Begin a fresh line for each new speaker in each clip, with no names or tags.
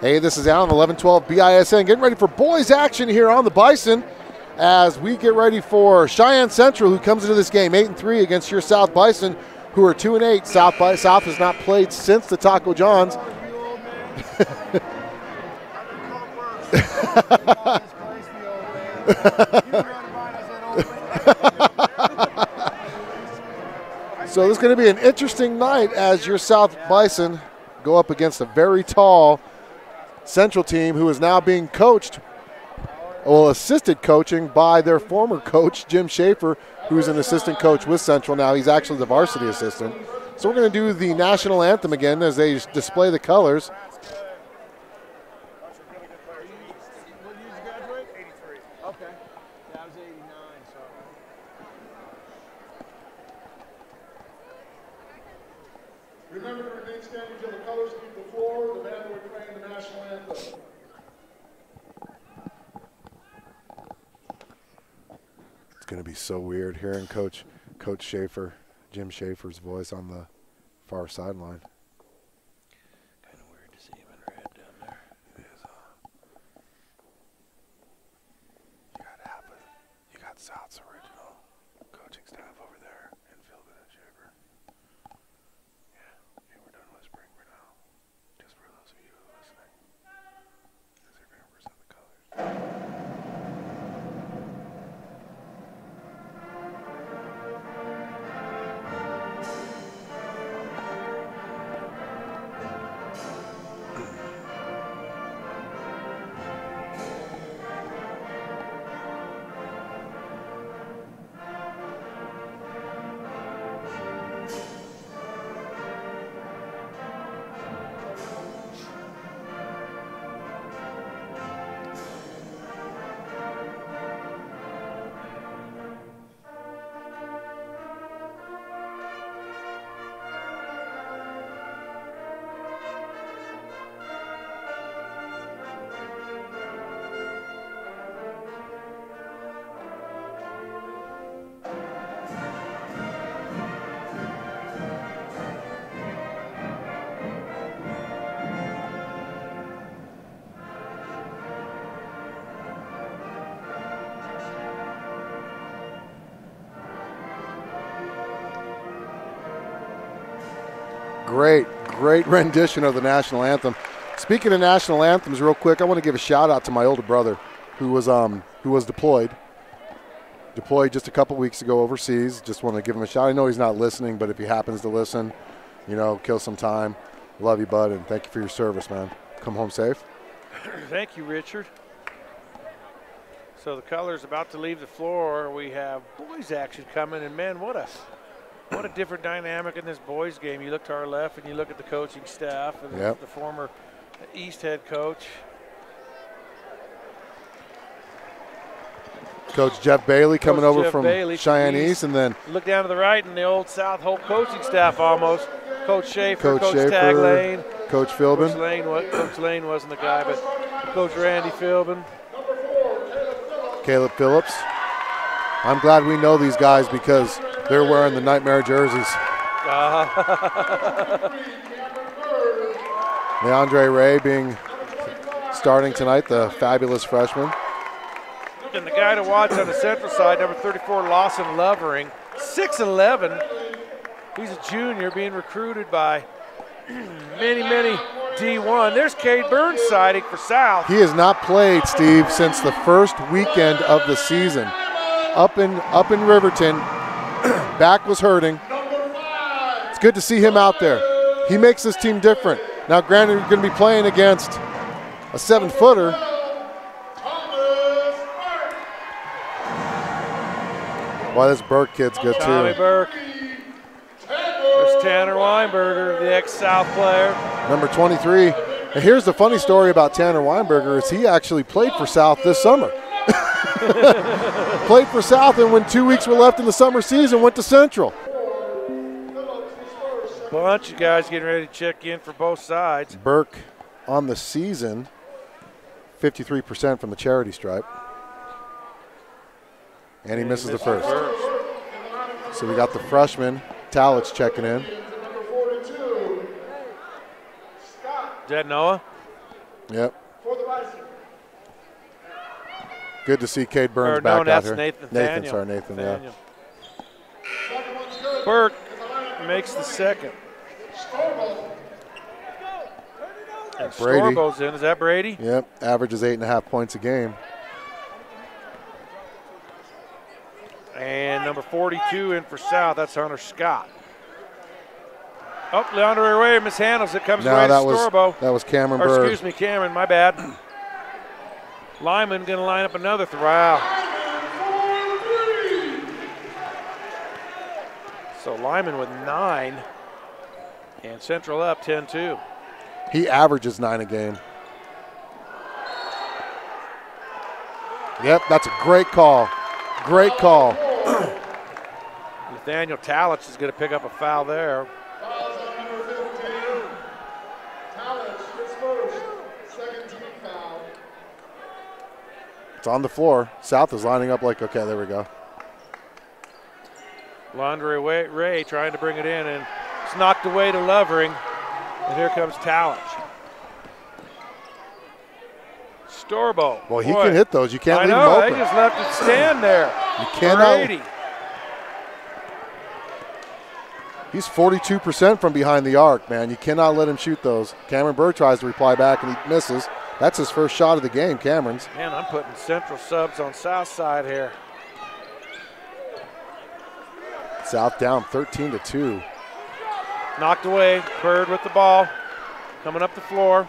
Hey, this is Alan, 1112 BISN, getting ready for boys action here on the Bison as we get ready for Cheyenne Central, who comes into this game 8-3 against your South Bison, who are 2-8. South has not played since the Taco John's. So this is going to be an interesting night as your South Bison go up against a very tall Central team who is now being coached, well, assisted coaching by their former coach, Jim Schaefer, who's an assistant coach with Central now. He's actually the varsity assistant. So we're going to do the national anthem again as they display the colors.
Remember to remain standing until the colors leave the floor. The band will be playing the national anthem.
It's going to be so weird hearing Coach Schaefer, Jim Schaefer's voice on the far sideline.
Kind of weird to see him in red down there.
It is. You got South's original coaching staff over there in Philbin and Schaefer. Yeah, we're done whispering for now. Just for those of you who are listening, because they're going to present the colors. Great rendition of the national anthem. Speaking of national anthems, real quick, I want to give a shout out to my older brother, who was deployed just a couple weeks ago overseas. Just want to give him a shout. I know he's not listening, but if he happens to listen, kill some time. Love you, bud, and thank you for your service, man. Come home safe.
Thank you, Richard. So the colors about to leave the floor. We have boys action coming, and man, what a different dynamic in this boys game. You look to our left and you look at the coaching staff and the former East head coach.
Coach Jeff Bailey coming over from Cheyenne East, and then
look down to the right and the old South whole coaching staff almost. Coach Schaefer, Coach Tag Lane,
Coach Philbin.
Coach Lane wasn't the guy, but Coach Randy Philbin.
Caleb Phillips. I'm glad we know these guys because they're wearing the Nightmare jerseys. Leandre Ray starting tonight, the fabulous freshman.
And the guy to watch on the Central side, number 34, Lawson Lovering, 6'11". He's a junior being recruited by many D1. There's Cade Burnside for South.
He has not played, Steve, since the first weekend of the season. Up in Riverton. Back was hurting. It's good to see him out there. He makes this team different. Now, granted, we're going to be playing against a 7-footer. Wow, this Burke kid's good,
Tommy
too.
Burke. There's Tanner Weinberger, the ex-South player.
Number 23. And here's the funny story about Tanner Weinberger is he actually played for South this summer. Played for South, and when 2 weeks were left in the summer season, went to Central.
Bunch of guys getting ready to check in for both sides.
Burke on the season, 53% from the charity stripe. And he misses the first. So we got the freshman, Talich, checking in.
Is that Noah?
Yep.
For the Bison.
Good to see Cade Burns
Or,
back
no,
out
that's
here.
Nathan.
Nathan, yeah.
Second one's good.
Burke makes the second. And
Brady.
Storbo's in. Is that Brady?
Yep, averages 8.5 points a game.
And number 42 in for South. That's Hunter Scott. Oh, Leandro away mishandles it. Comes
No,
away to
that
Storbo.
was Cameron
Or
Bird.
excuse me, Cameron. My bad. Lyman going to line up another throw. Wow. So Lyman with 9. And Central up 10-2.
He averages 9 a game. Yep, that's a great call. Great call.
Nathaniel Talich is going to pick up a foul there.
Fouls on number 15. Talent gets first. Second team foul.
It's on the floor. South is lining up like, okay, there we go.
Laundry Ray trying to bring it in, and it's knocked away to Lovering. And here comes Talich. Storbo.
Well, he can hit those. You can't leave him
I know,
open.
they just left it stand there.
You cannot.
Brady.
He's 42% from behind the arc, man. You cannot let him shoot those. Cameron Bird tries to reply back, and he misses. That's his first shot of the game, Cameron's.
Man, I'm putting Central subs on South side here.
South down 13-2.
Knocked away. Bird with the ball. Coming up the floor.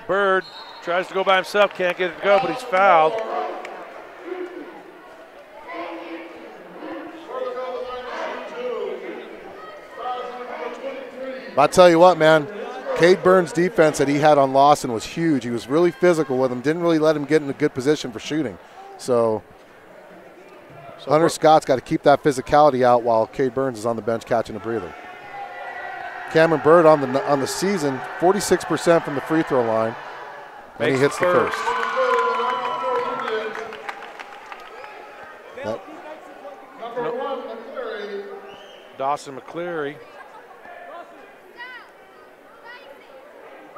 Bird tries to go by himself. Can't get it to go, but he's fouled.
I tell you what, man, Cade Burns' defense that he had on Lawson was huge. He was really physical with him, didn't really let him get in a good position for shooting. So Hunter Scott's got to keep that physicality out while Cade Burns is on the bench catching a breather. Cameron Bird on the season, 46% from the free throw line, and he hits the first.
Number 1, McCleary.
Dawson McCleary.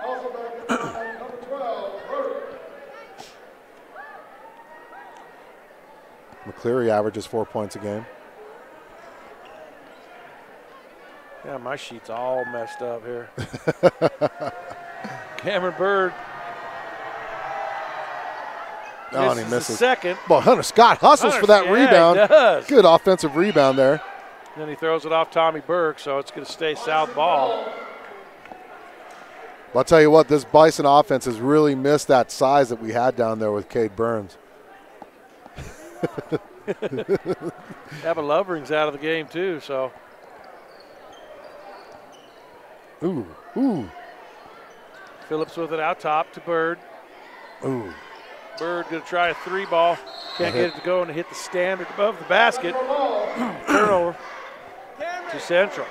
Also back in the line, number 12, Burke.
McCleary averages 4 points a game.
Yeah, my sheet's all messed up here. Cameron Bird.
Oh, and he misses.
Second.
Well, Hunter Scott hustles for that rebound.
He does.
Good offensive rebound there.
Then he throws it off Tommy Burke, so it's going to stay South ball.
But I'll tell you what, this Bison offense has really missed that size that we had down there with Cade Burns.
Yeah, but Lovering's out of the game too, so.
Ooh.
Phillips with it out top to Bird.
Ooh.
Bird going to try a 3-ball. Can't get it to go and hit the stand above the basket. Turnover to Central.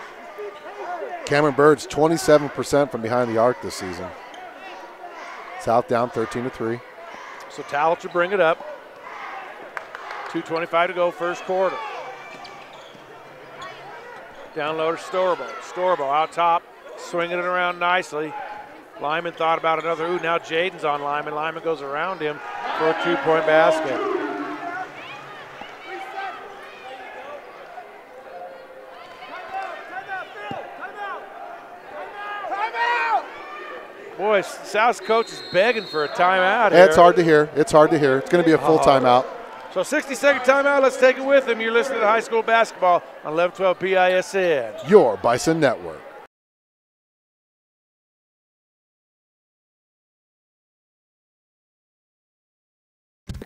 Cameron Bird's 27% from behind the arc this season. South down 13-3.
So Talich will bring it up. 2:25 to go, first quarter. Down low to Storbo. Storbo out top, swinging it around nicely. Lyman thought about another. Ooh, now Jaden's on Lyman. Lyman goes around him for a 2-point basket. Boy, South's coach is begging for a timeout here.
It's hard to hear. It's going to be a full timeout.
So 60-second timeout. Let's take it with him. You're listening to high school basketball on 1112 BISN.
Your Bison Network.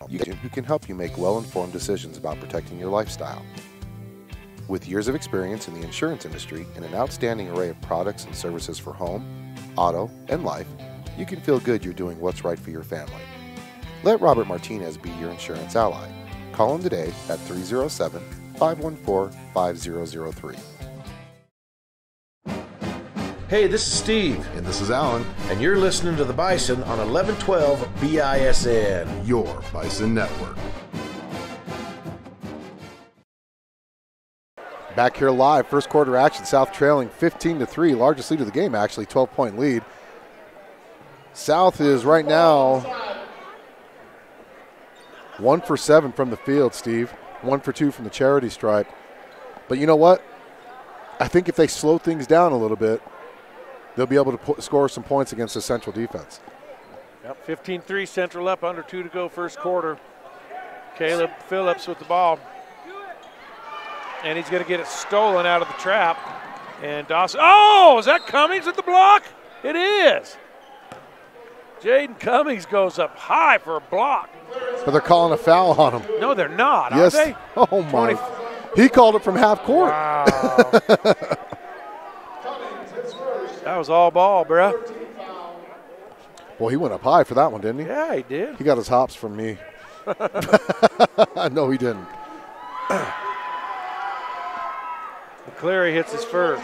Who can help you make well-informed decisions about protecting your lifestyle. With years of experience in the insurance industry and an outstanding array of products and services for home, auto, and life, you can feel good you're doing what's right for your family. Let Robert Martinez be your insurance ally. Call him today at 307-514-5003.
Hey, this is Steve.
And this is Alan,
And you're listening to the Bison on 1112 BISN.
your Bison Network. Back here live, first quarter action, South trailing 15-3, largest lead of the game actually, 12-point lead. South is right now 1 for 7 from the field, Steve. 1 for 2 from the charity stripe. But you know what? I think if they slow things down a little bit, they'll be able to score some points against the Central defense.
Yep, 15-3 Central up, under 2 to go first quarter. Caleb Phillips with the ball. And he's going to get it stolen out of the trap. And Dawson, oh, is that Cummings with the block? It is. Jaden Cummings goes up high for a block.
But they're calling a foul on him.
No, they're not,
yes.
Are they?
Oh, my. He called it from half court.
Wow. That was all ball, bruh.
Well, he went up high for that one, didn't he?
Yeah, he did.
He got his hops from me. No, he didn't.
McCleary hits his first.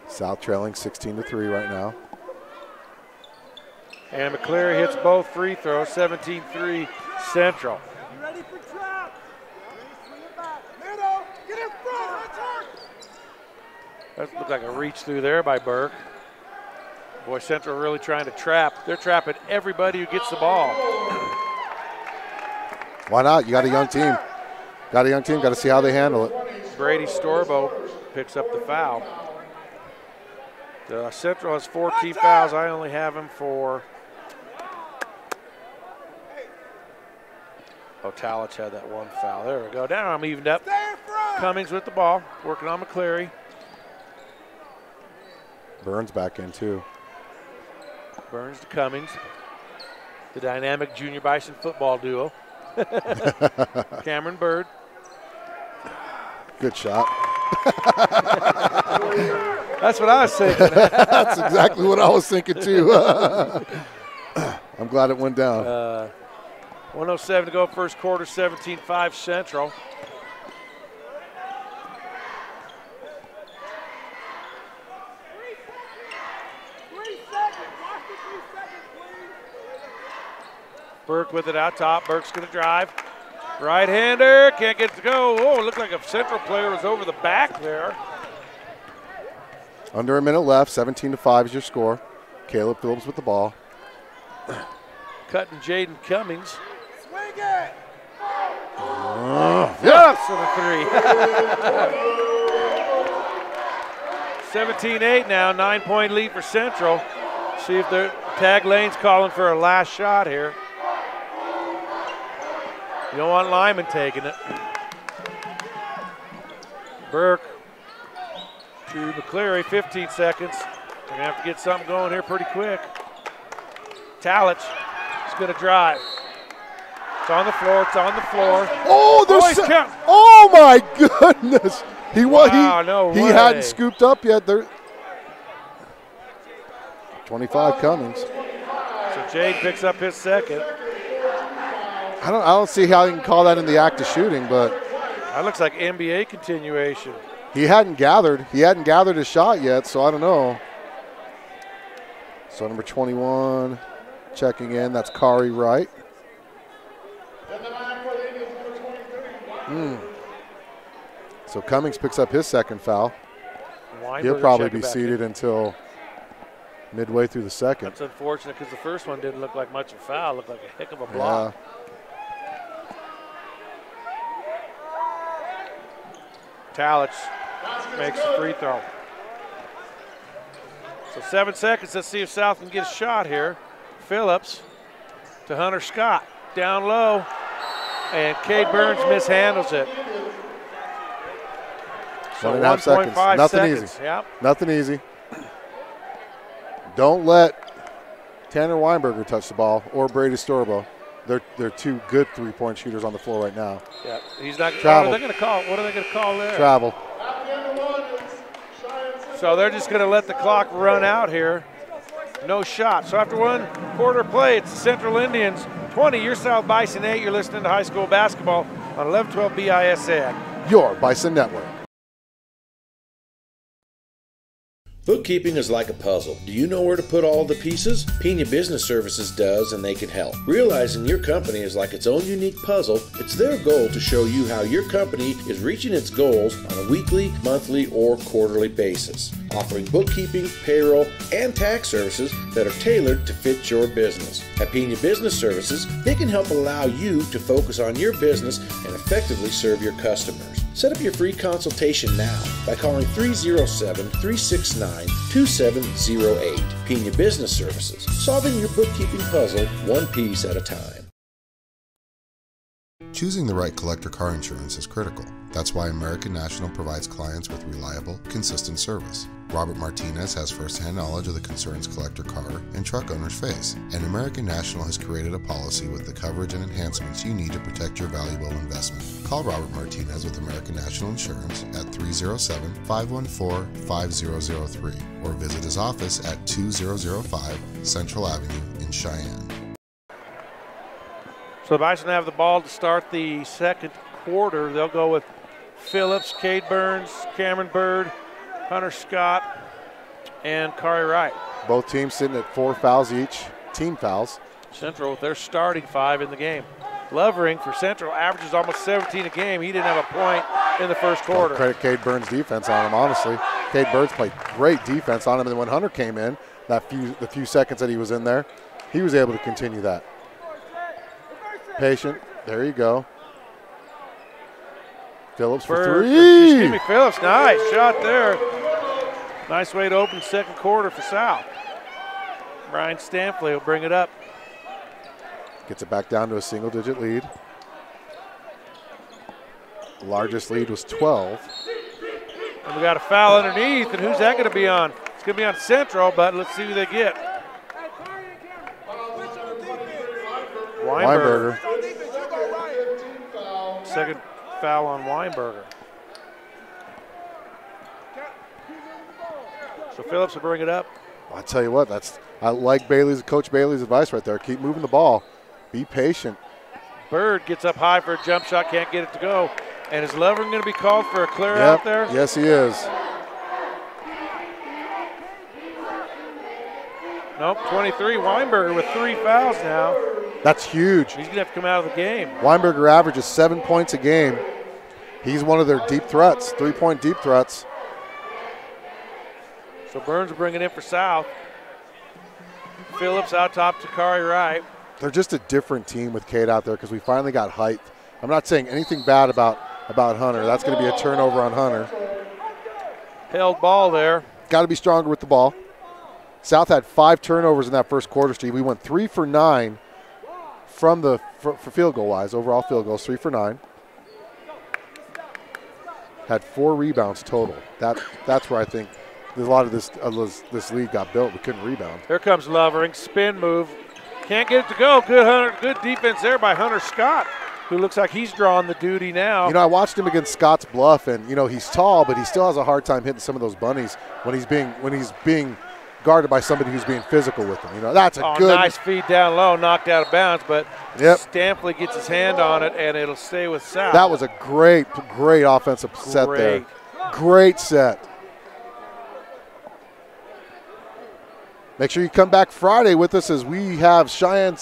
South trailing 16-3 right now.
And McCleary hits both free throws, 17-3 Central.
You ready for trap? Swing it back. Middle. Get in front.
That looked like a reach through there by Burke. Boy, Central really trying to trap. They're trapping everybody who gets the ball.
Why not? You got a young team. Got a young team. Got to see how they handle it.
Brady Storbo picks up the foul. Central has 14 fouls. I only have him for. Oh, Talich had that one foul. There we go. Now I'm evened up. Cummings with the ball, working on McCleary.
Burns back in too.
Burns to Cummings. The dynamic junior Bison football duo. Cameron Bird.
Good shot.
That's what I was thinking.
That's exactly what I was thinking too. I'm glad it went down.
1:07 to go first quarter, 17-5 Central. Burke with it out top. Burke's going to drive. Right-hander, can't get it to go. Oh, it looked like a Central player was over the back there.
Under a minute left, 17-5 is your score. Caleb Phillips with the ball.
Cutting Jaden Cummings.
Swing it.
Yes, for the 3. 17-8 now, 9-point lead for Central. See if the tag lane's calling for a last shot here. You don't want Lyman taking it. Burke to McCleary, 15 seconds. They're going to have to get something going here pretty quick. Talich is going to drive. It's on the floor, it's on the floor.
Oh, oh my goodness. He hadn't scooped up yet. 25 Cummings.
So Jade picks up his second.
I don't see how you can call that in the act of shooting, but
that looks like NBA continuation.
He hadn't gathered his shot yet, so I don't know. So number 21 checking in, that's Kari Wright. So Cummings picks up his second foul. He'll probably be seated until midway through the second.
That's unfortunate because the first one didn't look like much of a foul. It looked like a heck of a block.
Yeah.
Talich makes the free throw. So 7 seconds. Let's see if South can get a shot here. Phillips to Hunter Scott. Down low. And Cade Burns mishandles it. So
1.5 seconds. Nothing
seconds.
easy.
Yep.
Nothing easy. Don't let Tanner Weinberger touch the ball or Brady Storbo. They're two good three-point shooters on the floor right now.
Yeah, he's not.
Travel.
What are they going to call? What are they going to call there?
Travel.
So they're just going to let the clock run out here. No shot. So after one quarter play, it's the Central Indians 20. You're South Bison 8. You're listening to high school basketball on 1112 BISN.
Your Bison Network.
Bookkeeping is like a puzzle. Do you know where to put all the pieces? Pena Business Services does, and they can help. Realizing your company is like its own unique puzzle, it's their goal to show you how your company is reaching its goals on a weekly, monthly, or quarterly basis. Offering bookkeeping, payroll, and tax services that are tailored to fit your business. At Pena Business Services, they can help allow you to focus on your business and effectively serve your customers. Set up your free consultation now by calling 307-369-2708. Pena Business Services, solving your bookkeeping puzzle one piece at a time.
Choosing the right collector car insurance is critical. That's why American National provides clients with reliable, consistent service. Robert Martinez has first-hand knowledge of the concerns collector car and truck owners face, and American National has created a policy with the coverage and enhancements you need to protect your valuable investment. Call Robert Martinez with American National Insurance at 307-514-5003 or visit his office at 2005 Central Avenue in Cheyenne.
So the Bison have the ball to start the second quarter. They'll go with Phillips, Cade Burns, Cameron Bird, Hunter Scott, and Kari Wright.
Both teams sitting at 4 fouls each, team fouls.
Central with their starting 5 in the game. Lovering for Central averages almost 17 a game. He didn't have a point in the first quarter.
Credit Cade Burns' defense on him, honestly. Cade Burns played great defense on him, and then when Hunter came in, the few seconds that he was in there, he was able to continue that. Patient, there you go. Phillips for three.
Excuse me, Phillips, nice shot there. Nice way to open second quarter for South. Brian Stampley will bring it up.
Gets it back down to a single-digit lead. The largest lead was 12.
And we got a foul underneath, and who's that going to be on? It's going to be on Central, but let's see who they get. Weinberger. Second foul on Weinberger. So Phillips will bring it up.
I tell you what, I like Coach Bailey's advice right there. Keep moving the ball. Be patient.
Bird gets up high for a jump shot, can't get it to go. And is Lovering going to be called for a clear out there?
Yes, he is.
Nope, 23. Weinberger with 3 fouls now.
That's huge.
He's going to have to come out of the game.
Weinberger averages 7 points a game. He's one of their deep threats, 3-point deep threats.
So Burns will bring it in for South. Phillips out top to Kari Wright.
They're just a different team with Cade out there because we finally got height. I'm not saying anything bad about Hunter. That's going to be a turnover on Hunter.
Held ball there.
Got to be stronger with the ball. South had 5 turnovers in that first quarter, Steve. We went 3 for 9 for field goal wise. Overall field goals, 3 for 9. Had 4 rebounds total. That's where I think a lot of this league got built. We couldn't rebound.
Here comes Lovering, spin move. Can't get it to go. Good defense there by Hunter Scott, who looks like he's drawing the duty now.
You know, I watched him against Scotts Bluff, and you know he's tall, but he still has a hard time hitting some of those bunnies when he's being guarded by somebody who's being physical with him. You know, that's a good.
Nice feed down low, knocked out of bounds, but Stampley gets his hand on it, and it'll stay with South.
That was a great offensive set there. Great set. Make sure you come back Friday with us as we have Cheyenne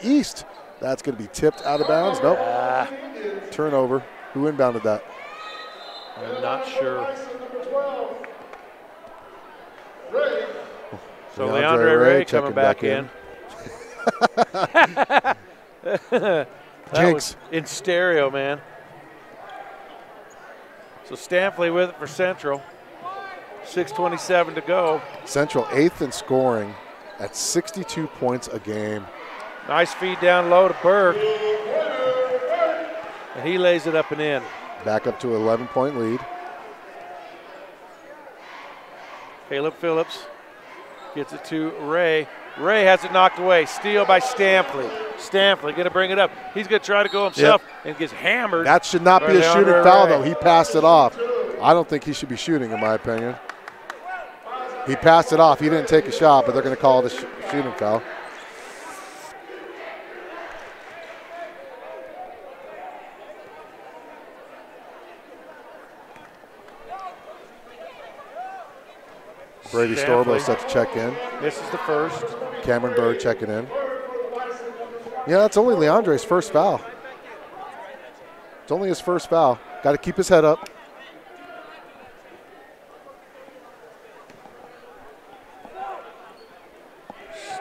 East. That's going to be tipped out of bounds. Nope. Turnover. Who inbounded that?
I'm not sure. So Leandre Ray coming back in. That was in stereo, man. So Stampley with it for Central. 6:27 to go.
Central 8th in scoring at 62 points a game.
Nice feed down low to Berg. And he lays it up and in.
Back up to an 11-point lead.
Caleb Phillips gets it to Ray. Ray has it knocked away. Steal by Stampley. Stampley going to bring it up. He's going to try to go himself and gets hammered.
That should not be a shooting foul, though. He passed it off. I don't think he should be shooting, in my opinion. He passed it off. He didn't take a shot, but they're going to call it a shooting foul. Brady Storbo set to check in.
This is the first.
Cameron Bird checking in. Yeah, that's only Leandre's first foul. It's only his first foul. Got to keep his head up.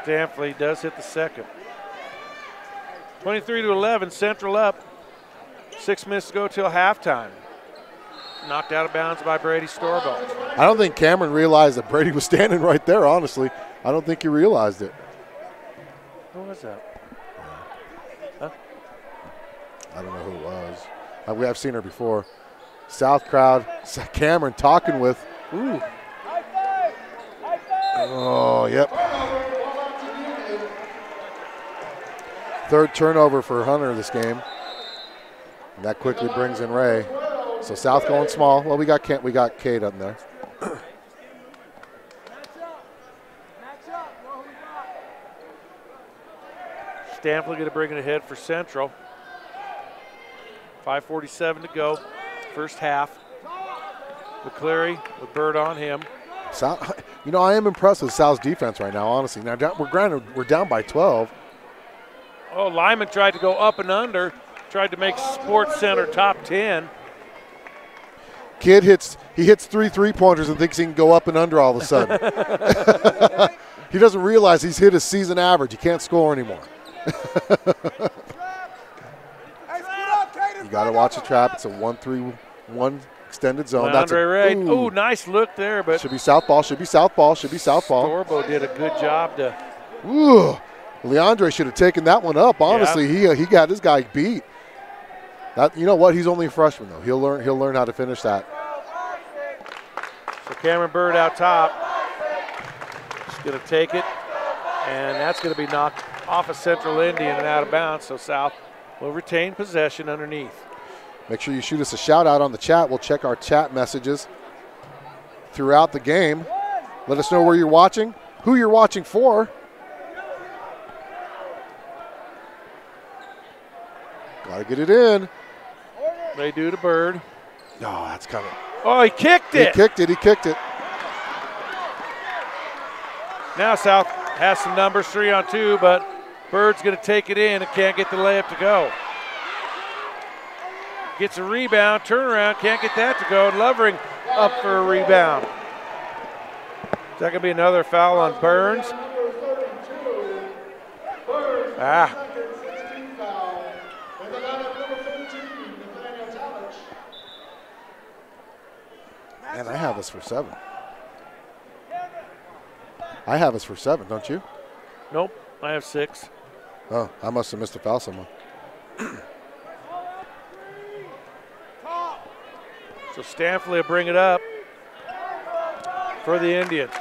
Stanfley does hit the second. 23-11, Central up. 6 minutes to go till halftime. Knocked out of bounds by Brady Storbo.
I don't think Cameron realized that Brady was standing right there, honestly. I don't think he realized it.
Who was that? Huh?
I don't know who it was. I've seen her before. South crowd, Cameron talking with. Ooh. Oh, yep. Third turnover for Hunter this game. And that quickly brings in Ray. So South going small. Well, we got Cade up there.
Stanfley going to bring it ahead for Central. 5:47 to go, first half. McCleary with Bird on him.
South, you know, I am impressed with South's defense right now, honestly. Now, we're down by 12.
Oh, Lyman tried to go up and under, tried to make Sports Center top 10.
Kid hits 3 3-pointers and thinks he can go up and under all of a sudden. He doesn't realize he's hit his season average. He can't score anymore. You got to watch the trap. It's a 1-3-1 extended zone.
That's Ray. Ooh, nice look there, but
should be south ball. Should be south ball. Should be south ball.
Storbo did a good job to.
Ooh, Leandre should have taken that one up. Honestly, he got his guy beat. That, you know what? He's only a freshman though. He'll learn how to finish that.
So Cameron Bird out top. He's going to take it, and that's going to be knocked off of Central Indian and out of bounds. So South will retain possession underneath.
Make sure you shoot us a shout out on the chat. We'll check our chat messages throughout the game. Let us know where you're watching, who you're watching for. Got to get it in.
They do to Bird.
Oh, that's coming.
Oh, he kicked it.
He kicked it.
Now South has some numbers, 3-on-2, but Bird's going to take it in and can't get the layup to go. Gets a rebound, turnaround, can't get that to go. Lovering up for a rebound. Is that going to be another foul on Burns? Ah.
Man, I have us for 7. I have us for 7, don't you?
Nope, I have 6.
Oh, I must have missed a foul somewhere.
So Stanfley will bring it up for the Indians.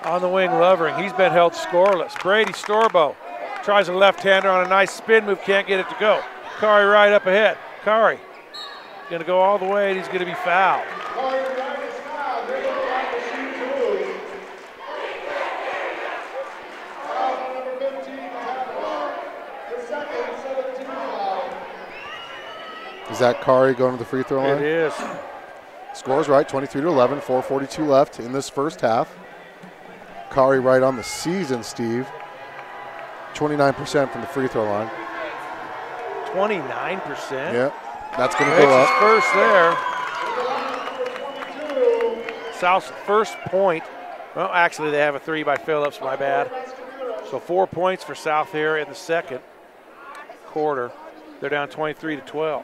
On the wing, Lovering. He's been held scoreless. Brady Storbo tries a left-hander on a nice spin move, can't get it to go. Kari right up ahead. Kari going to go all the way, and he's going to be fouled.
Is that Kari going to the free throw line?
It is.
Scores right, 23-11, 4:42 left in this first half. Kari right on the season, Steve. 29% from the free throw line.
29%?
Yep, that's going to go up.
First there. South's first point. Well, actually, they have a 3 by Phillips, my bad. So 4 points for South here in the second quarter. They're down 23-12.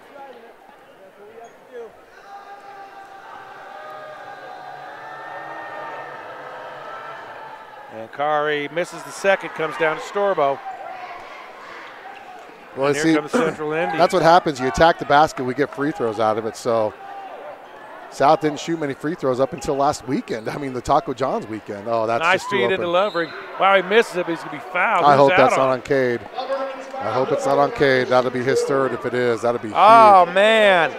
And Kari misses the second, comes down to Storbo.
Well,
and here comes Central Indians.
That's what happens. You attack the basket, we get free throws out of it. So South didn't shoot many free throws up until last weekend. I mean, the Taco John's weekend. Oh, that's
nice
just too
feed
open.
into Lovering. Wow, he misses it, but he's going to be fouled.
I hope that's not on Cade. I hope it's not on Cade. That'll be his third if it is. That'll be huge.
Oh, man.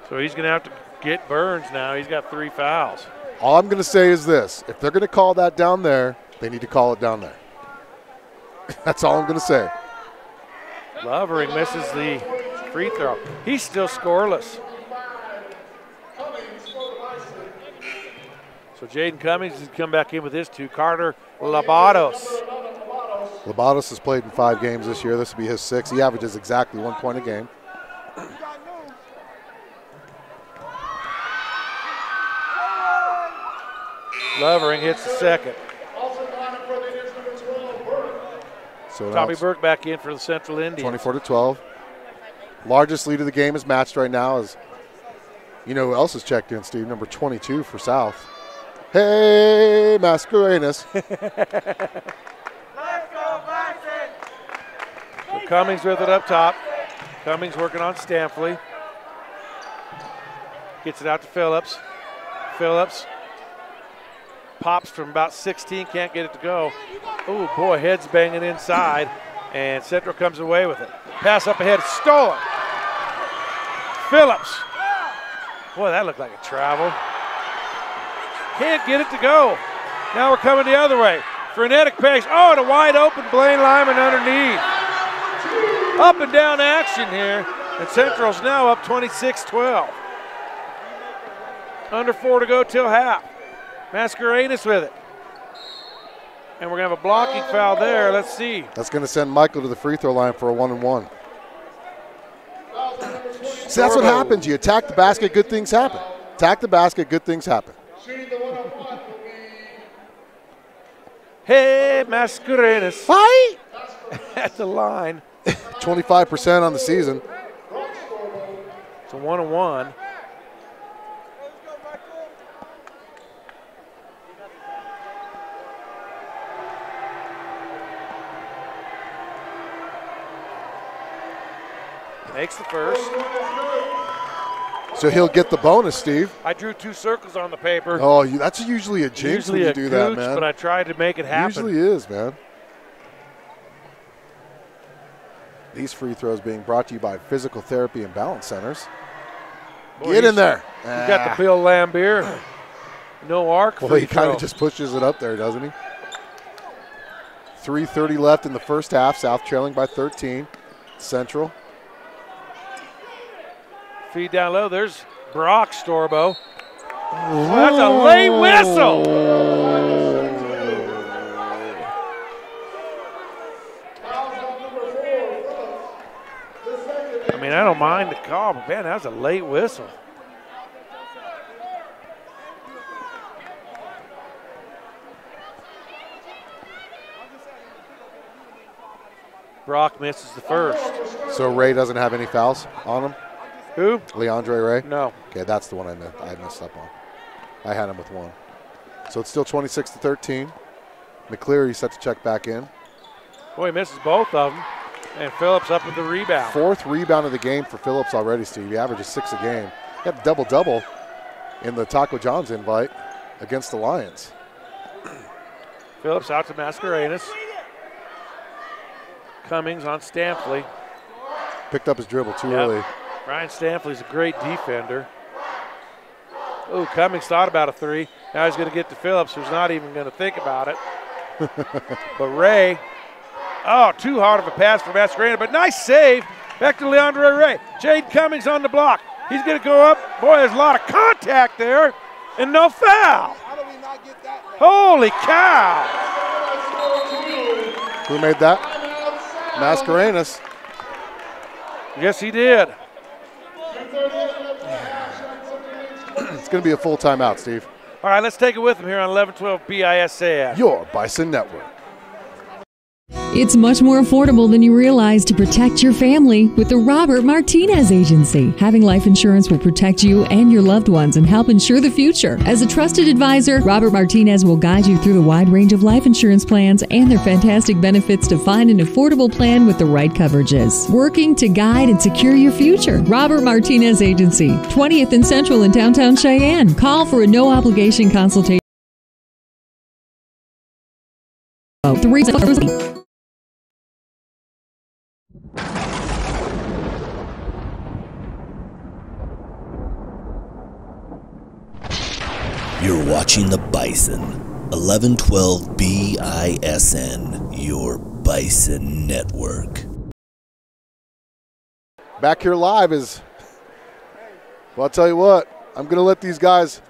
So he's going to have to get Burns now. He's got 3 fouls.
All I'm going to say is this. If they're going to call that down there, they need to call it down there. That's all I'm going to say.
Lovering misses the free throw. He's still scoreless. So Jaden Cummings has come back in with his 2. Carter Labados.
Labados has played in 5 games this year. This will be his 6th. He averages exactly 1 point a game.
Lovering hits the 2nd.
So
Tommy Burke back in for the Central Indians.
24-12. Largest lead of the game is matched right now. Is you know who else is checked in, Steve? Number 22 for South. Hey, Mascarenas.
So Cummings with it up top. Cummings working on Stampley. Gets it out to Phillips. Phillips pops from about 16, can't get it to go. Oh boy, head's banging inside, and Central comes away with it. Pass up ahead, stolen. Phillips. Boy, that looked like a travel. Can't get it to go. Now we're coming the other way. Frenetic pace. Oh, and a wide open Blaine Lyman underneath. Up and down action here, and Central's now up 26-12. Under 4 to go till half. Mascarenas with it. And we're going to have a blocking foul there. Let's see.
That's going to send Michael to the free throw line for a 1-and-1. See, that's what happens. You attack the basket, good things happen. Attack the basket, good things happen.
Hey, Mascarenas.
Hi!
At the line.
25% on the season.
It's a 1-and-1. Makes the first.
So he'll get the bonus, Steve.
I drew 2 circles on the paper.
Oh, that's usually a jinx when you do that, man.
But I tried to make it happen.
Usually is, man. These free throws being brought to you by Physical Therapy and Balance Centers.
Boy,
Get in there.
You got the Bill Lambier. No arc.
Well, he kind of just pushes it up there, doesn't he? 3:30 left in the first half. South trailing by 13. Central.
Feed down low. There's Brock Storbo. Oh, that's a late whistle. I mean, I don't mind the call, but man, that was a late whistle. Brock misses the first.
So Ray doesn't have any fouls on him?
Who?
Leandre Ray?
No.
Okay, that's the one I messed up on. I had him with 1. So it's still 26-13. McCleary set to check back in.
Boy, he misses both of them. And Phillips up with the rebound.
4th rebound of the game for Phillips already, Steve. He averages 6 a game. He had a double-double in the Taco John's invite against the Lions.
Phillips out to Mascarenas. Cummings on Stampley.
Picked up his dribble too early.
Ryan Stampley's a great defender. Oh, Cummings thought about a 3. Now he's going to get to Phillips, who's not even going to think about it. But Ray, oh, too hard of a pass for Mascarenas, but nice save. Back to Leandre Ray. Jade Cummings on the block. He's going to go up. Boy, there's a lot of contact there, and no foul.
How do we not get that?
Holy cow.
Who made that? Mascarenas.
Yes, he did.
It's going to be a full timeout, Steve.
All right, let's take it with him here on 1112 BISN.
Your Bison Network.
It's much more affordable than you realize to protect your family with the Robert Martinez Agency. Having life insurance will protect you and your loved ones and help ensure the future. As a trusted advisor, Robert Martinez will guide you through the wide range of life insurance plans and their fantastic benefits to find an affordable plan with the right coverages. Working to guide and secure your future. Robert Martinez Agency, 20th and Central in downtown Cheyenne. Call for a no-obligation consultation.
You're watching the Bison, 1112 BISN, your Bison Network.
Back here live is, well, I'll tell you what, I'm going to let these guys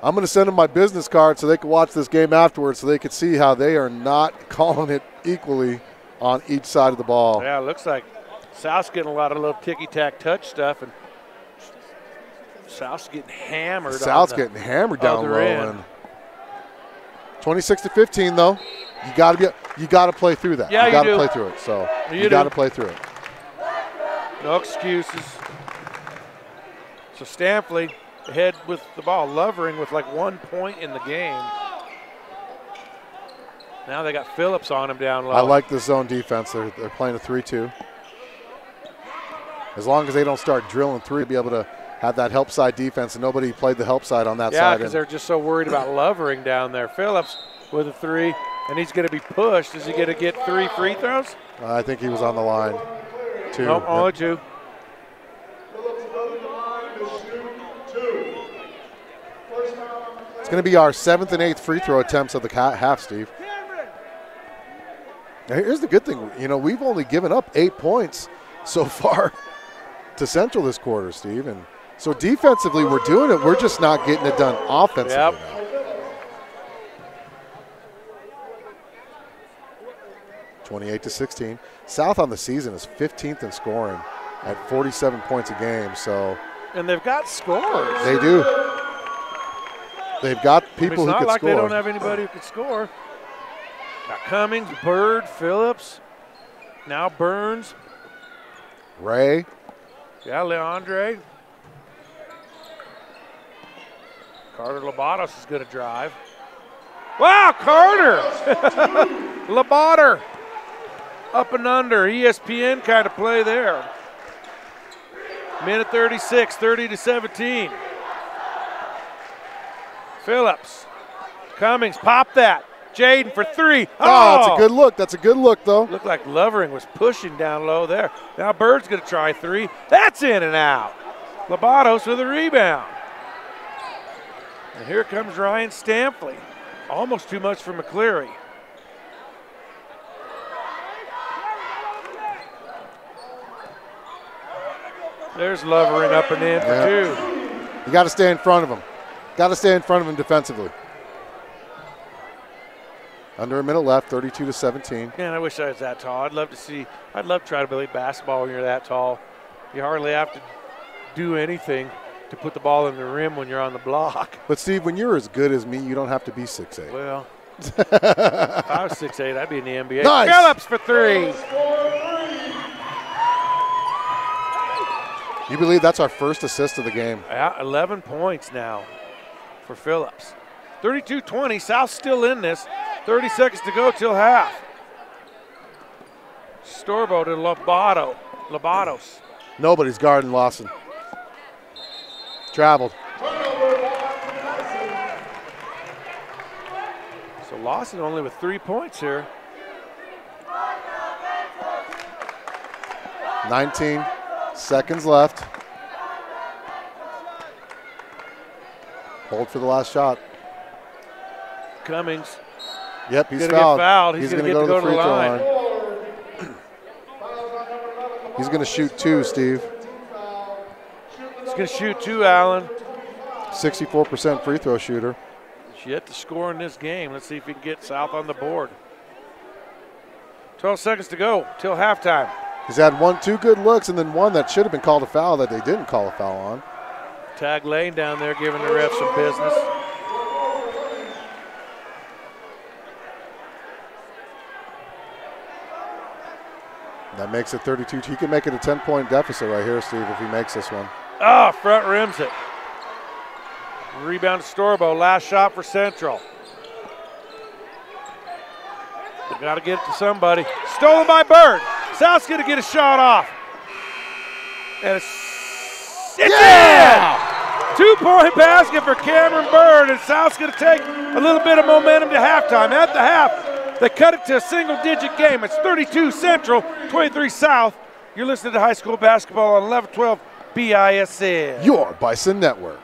I'm going to send them my business card so they can watch this game afterwards so they can see how they are not calling it equally on each side of the ball.
Yeah, it looks like South's getting a lot of little ticky-tack touch stuff, and South's getting hammered.
South's getting hammered down low.
End.
And 26-15 though. You got to play through that.
Yeah,
you got to
do.
play through it. So
you
got to play through it.
No excuses. So Stampley ahead with the ball. Lovering with like 1 point in the game. Now they got Phillips on him down low.
I like the zone defense. They're playing a 3-2. As long as they don't start drilling through, be able to have that help side defense, and nobody played the help side on that side.
Yeah, because they're just so worried about Lovering down there. Phillips with a 3, and he's going to be pushed. Is he going to get 3 free throws?
I think he was on the line. 2.
Nope, only 2.
It's going to be our 7th and 8th free throw attempts of the half, Steve. Now, here's the good thing. You know, we've only given up 8 points so far to Central this quarter, Steve. And so defensively, we're doing it. We're just not getting it done offensively now. 28-16. South on the season is 15th in scoring at 47 points a game. So,
and they've got scorers.
They do. They've got people who can score.
It's not like they don't have anybody who can score. Got Cummings, Bird, Phillips, now Burns.
Ray.
Yeah, Leandre. Carter Labatos is going to drive. Wow, Carter! Labater. Up and under, ESPN kind of play there. Minute 36, 30-17. Phillips, Cummings, pop that. Jaden for 3.
Oh, that's a good look. That's a good look, though.
Looked like Lovering was pushing down low there. Now Bird's going to try 3. That's in and out. Labatos with a rebound. And here comes Ryan Stampley. Almost too much for McCleary. There's Lovering up and in for 2.
You got to stay in front of him. Got to stay in front of him defensively. Under a minute left, 32-17.
Man, I wish I was that tall. I'd love to try to play basketball when you're that tall. You hardly have to do anything to put the ball in the rim when you're on the block.
But Steve, when you're as good as me, you don't have to be 6'8".
Well, if I was 6'8", I'd be in the NBA.
Nice.
Phillips for 3.
You believe that's our first assist of the game?
Yeah, 11 points now for Phillips. 32-20, South still in this. 30 seconds to go till half. Storbo to Labatos.
Nobody's guarding Lawson. Traveled.
So Lawson only with 3 points here.
19 seconds left. Hold for the last shot.
Cummings.
Yep, he's
fouled.
He's going to go to the free throw line. He's going to shoot 2, Steve.
He's going to shoot 2, Allen.
64% free throw shooter.
He's yet to score in this game. Let's see if he can get South on the board. 12 seconds to go till halftime.
He's had 2 good looks and then one that should have been called a foul that they didn't call a foul on.
Tag Lane down there giving the ref some business.
That makes it 32. He can make it a 10-point deficit right here, Steve, if he makes this one.
Oh, front rims it. Rebound to Storbo. Last shot for Central. They got to get it to somebody. Stolen by Bird. South's going to get a shot off. And it's in! 2-point basket for Cameron Bird, and South's going to take a little bit of momentum to halftime. At the half, they cut it to a single-digit game. It's 32 Central, 23 South. You're listening to high school basketball on 1112 BISN.
Your Bison Network.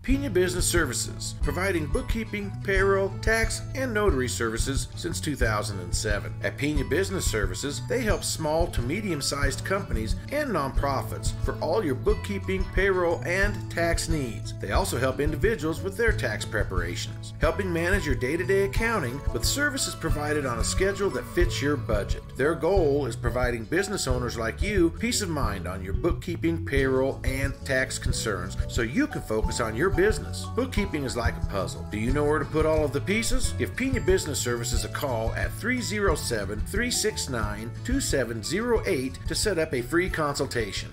Pena Business Services, providing bookkeeping, payroll, tax, and notary services since 2007. At Pena Business Services, they help small to medium-sized companies and nonprofits for all your bookkeeping, payroll, and tax needs. They also help individuals with their tax preparations, helping manage your day-to-day accounting with services provided on a schedule that fits your budget. Their goal is providing business owners like you peace of mind on your bookkeeping, payroll, and tax concerns so you can focus on your business. Bookkeeping is like a puzzle. Do you know where to put all of the pieces? Give Pena Business Services a call at 307-369-2708 to set up a free consultation.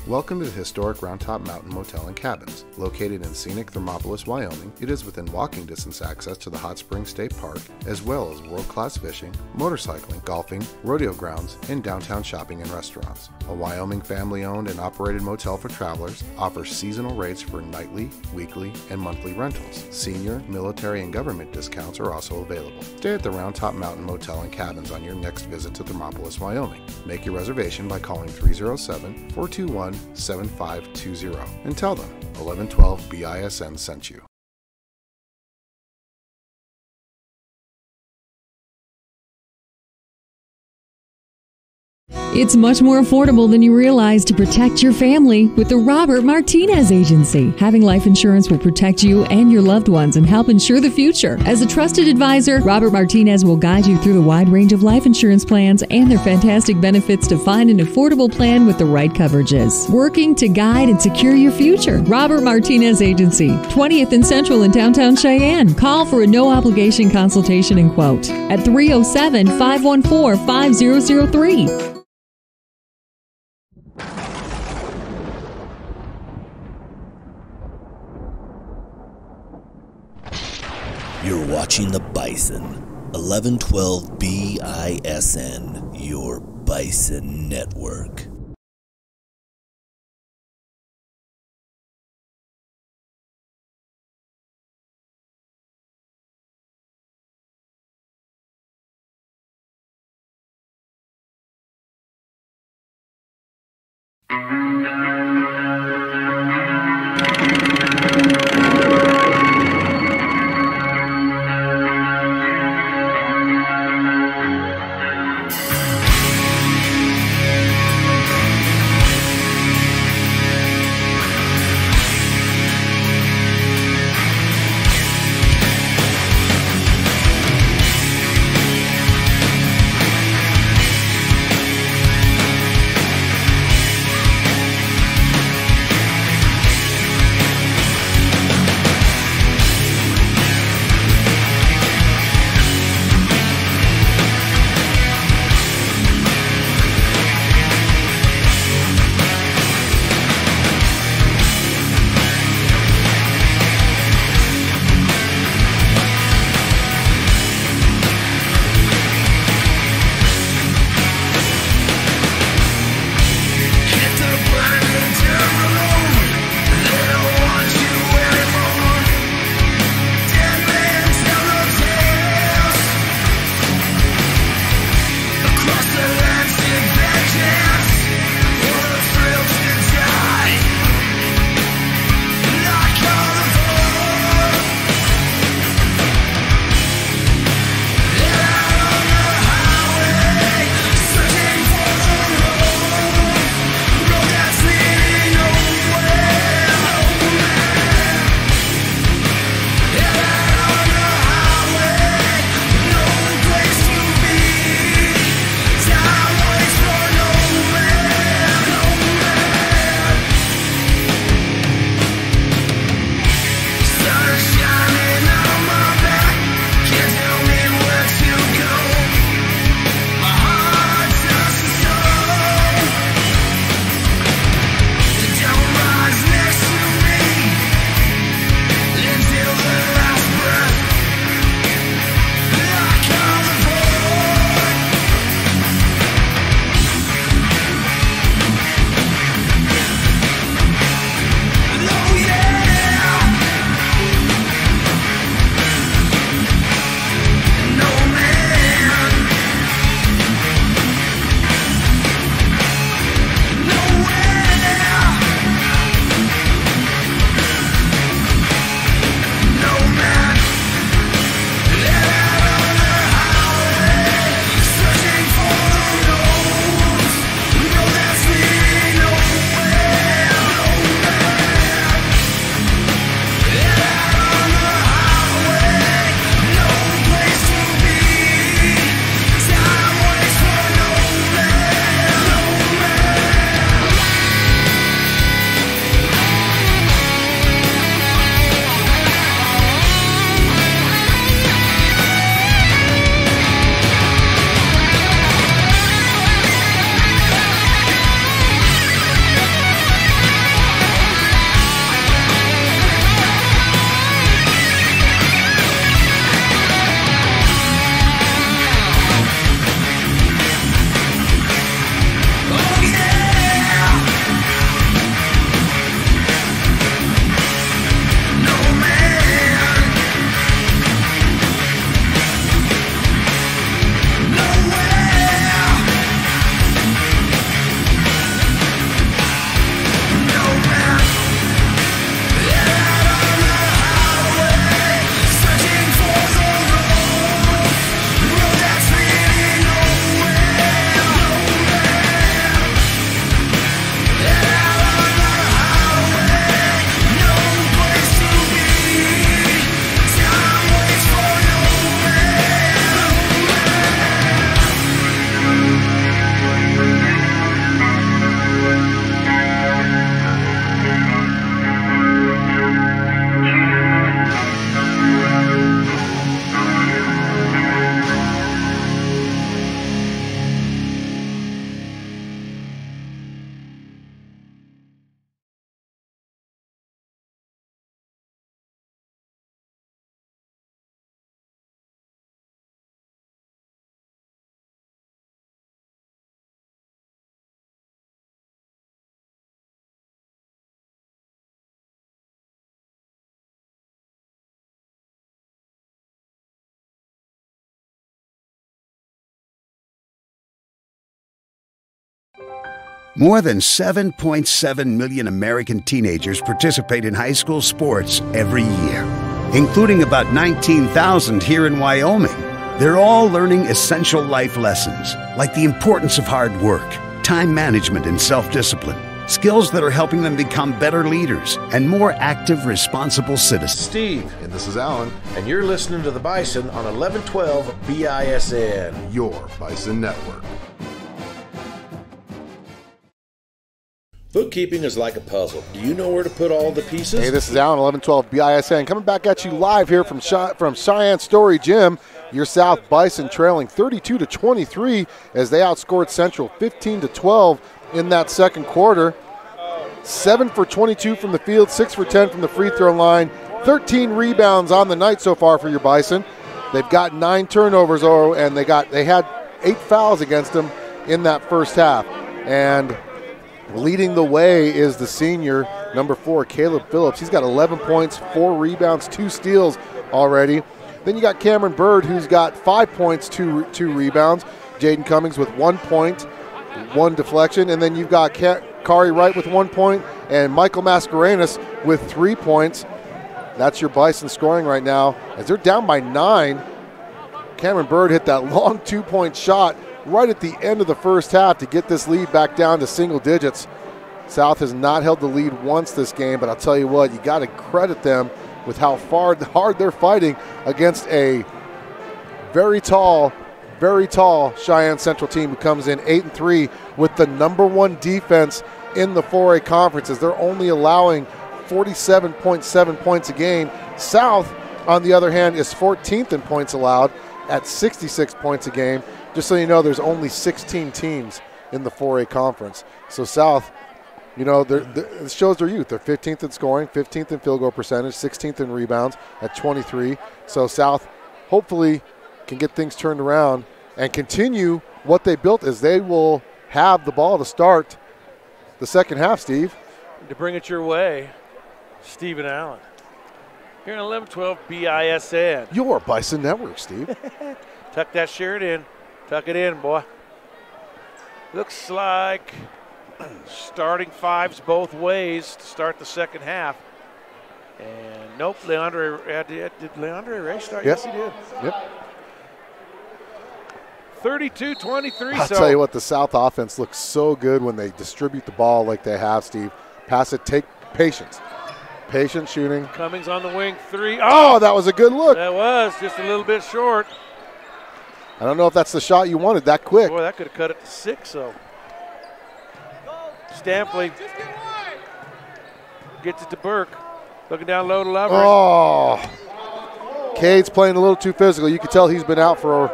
Welcome to the historic Round Top Mountain Motel and Cabins. Located in scenic Thermopolis, Wyoming, it is within walking distance access to the Hot Springs State Park, as well as world-class fishing, motorcycling, golfing, rodeo grounds, and downtown shopping and restaurants. A Wyoming family-owned and operated motel for travelers, offers seasonal rates for nightly, weekly, and monthly rentals. Senior, military, and government discounts are also available. Stay at the Round Top Mountain Motel and Cabins on your next visit to Thermopolis, Wyoming. Make your reservation by calling 307-421-7520 and tell them 1112 BISN sent you.
It's much more affordable than you realize to protect your family with the Robert Martinez Agency. Having life insurance will protect you and your loved ones and help ensure the future. As a trusted advisor, Robert Martinez will guide you through the wide range of life insurance plans and their fantastic benefits to find an affordable plan with the right coverages. Working to guide and secure your future. Robert Martinez Agency, 20th and Central in downtown Cheyenne. Call for a no-obligation consultation and quote at 307-514-5003.
You're watching the Bison. 1112 BISN, your Bison Network.
More than 7.7 million American teenagers participate in high school sports every year, including about 19,000 here in Wyoming. They're all learning essential life lessons, like the importance of hard work, time management, and self-discipline. Skills that are helping them become better leaders and more active, responsible citizens.
Steve,
And this is Alan,
and you're listening to the Bison on 1112 BISN.
Your Bison Network.
Bookkeeping is like a puzzle. Do you know where to put all the pieces?
Hey, this is Alan, 1112 BISN, coming back at you live here from Cheyenne Storey Gym. Your South Bison trailing 32-23 as they outscored Central 15-12 in that second quarter. 7 for 22 from the field, 6 for 10 from the free throw line, 13 rebounds on the night so far for your Bison. They've got 9 turnovers, and they had 8 fouls against them in that first half. And leading the way is the senior, number 4, Caleb Phillips. He's got 11 points, 4 rebounds, 2 steals already. Then you got Cameron Bird, who's got 5 points, 2 rebounds. Jaden Cummings with 1 point, 1 deflection. And then you've got Kari Wright with 1 point and Michael Mascarenas with 3 points. That's your Bison scoring right now. As they're down by 9, Cameron Bird hit that long 2-point shot right at the end of the first half to get this lead back down to single digits. South has not held the lead once this game, but I'll tell you what, you got to credit them with how hard they're fighting against a very tall Cheyenne Central team who comes in 8-3 with the #1 defense in the 4A conference, as they're only allowing 47.7 points a game. South, on the other hand, is 14th in points allowed at 66 points a game. Just so you know, there's only 16 teams in the 4A conference. So South, you know, it shows their youth. They're 15th in scoring, 15th in field goal percentage, 16th in rebounds at 23. So South hopefully can get things turned around and continue what they built, as they will have the ball to start the second half, Steve.
To bring it your way, Steve and Allen. Here in 1112 BISN.
Your Bison Network, Steve.
Tuck that shirt in. Tuck it in, boy. Looks like starting 5s both ways to start the second half. And nope, did Leandre Ray start?
Yep.
Yes, he did.
Yep.
32-23.
I'll tell you what, the South offense looks so good when they distribute the ball like they have, Steve. Pass it, take patience. Patient shooting.
Cummings on the wing, 3.
Oh, that was a good look.
That was just a little bit short.
I don't know if that's the shot you wanted that quick.
Boy, that could have cut it to 6, though. Stampley gets it to Burke. Looking down low to Lover.
Oh. Cade's playing a little too physical. You can tell he's been out for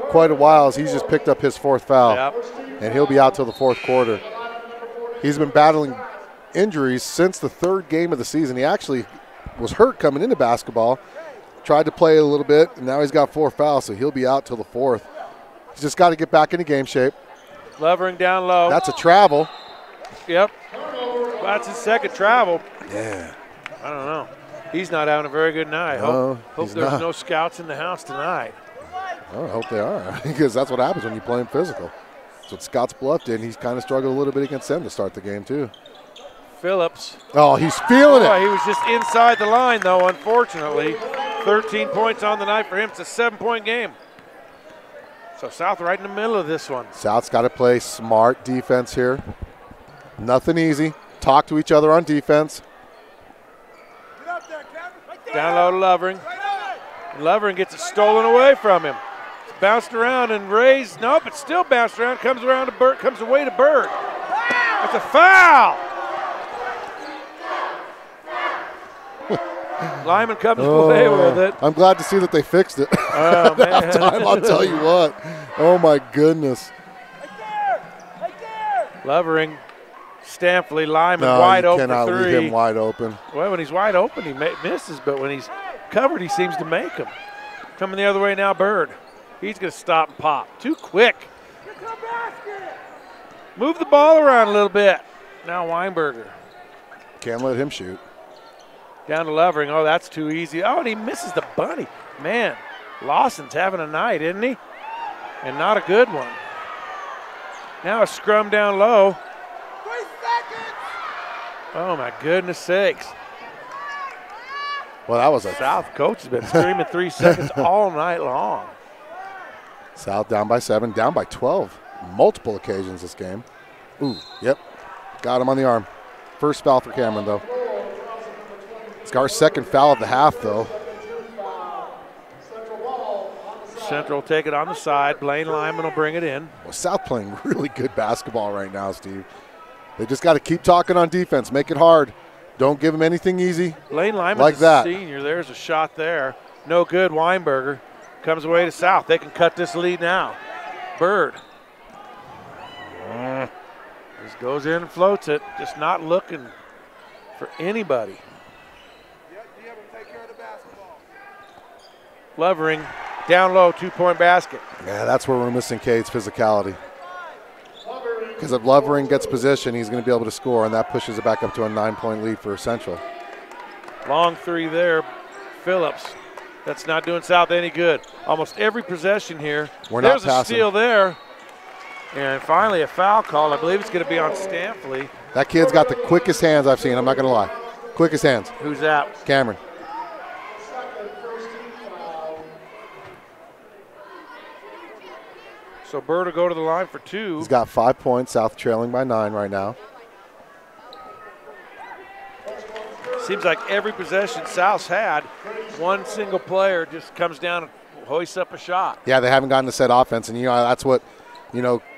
quite a while, as he's just picked up his 4th foul.
Yep.
And he'll be out till the 4th quarter. He's been battling injuries since the 3rd game of the season. He actually was hurt coming into basketball. Tried to play a little bit, and now he's got 4 fouls, so he'll be out till the 4th. He's just got to get back into game shape.
Lovering down low.
That's a travel.
Yep. That's his second travel.
Yeah.
I don't know. He's not having a very good night.
No,
hope
he's
there's
not.
no scouts in the house tonight.
I hope they are, because that's what happens when you play him physical. That's what Scotts Bluff did, and he's kind of struggled a little bit against them to start the game, too.
Phillips.
Oh, he's feeling it.
He was just inside the line, though, unfortunately. 13 points on the night for him. It's a 7-point game. So South right in the middle of this one.
South's got to play smart defense here. Nothing easy. Talk to each other on defense.
Down low to Lovering. Lovering gets it stolen away from him. It's bounced around and raised. Nope, it's still bounced around. Comes around to Bird. Comes away to Bird. That's a foul. Lyman comes away with it.
I'm glad to see that they fixed it.
Oh, man.
Halftime, I'll tell you what. Oh, my goodness.
Lovering, Stampley, Lyman wide open for 3.
You cannot leave him wide open.
Well, when he's wide open, he misses, but when he's covered, he seems to make them. Coming the other way now, Bird. He's going to stop and pop. Too quick. Move the ball around a little bit. Now Weinberger.
Can't let him shoot.
Down to Lovering. Oh, that's too easy. Oh, and he misses the bunny. Man, Lawson's having a night, isn't he? And not a good one. Now a scrum down low. Oh, my goodness sakes.
Well, that was a
South coach has been screaming 3 seconds all night long.
South down by 7, down by 12. Multiple occasions this game. Ooh, yep. Got him on the arm. First foul for Cameron, though. It's our second foul of the half, though.
Central will take it on the side. Blaine Lyman will bring it in.
Well, South playing really good basketball right now, Steve. They just got to keep talking on defense. Make it hard. Don't give them anything easy.
Blaine Lyman's
like that.
a senior. There's a shot there. No good. Weinberger comes away to South. They can cut this lead now. Bird. Just goes in and floats it. Just not looking for anybody. Lovering down low, 2-point basket.
Yeah, that's where we're missing Cade's physicality. Because if Lovering gets position, he's going to be able to score, and that pushes it back up to a 9-point lead for Central.
Long three there, Phillips. That's not doing South any good. Almost every possession here.
There's
a steal there. And finally a foul call. I believe it's going to be on Stampley.
That kid's got the quickest hands I've seen. I'm not going to lie. Quickest hands.
Who's that?
Cameron.
So Bird will go to the line for 2.
He's got 5 points. South trailing by 9 right now.
Seems like every possession South's had, one single player just comes down and hoists up a shot.
Yeah, they haven't gotten to set offense, and that's what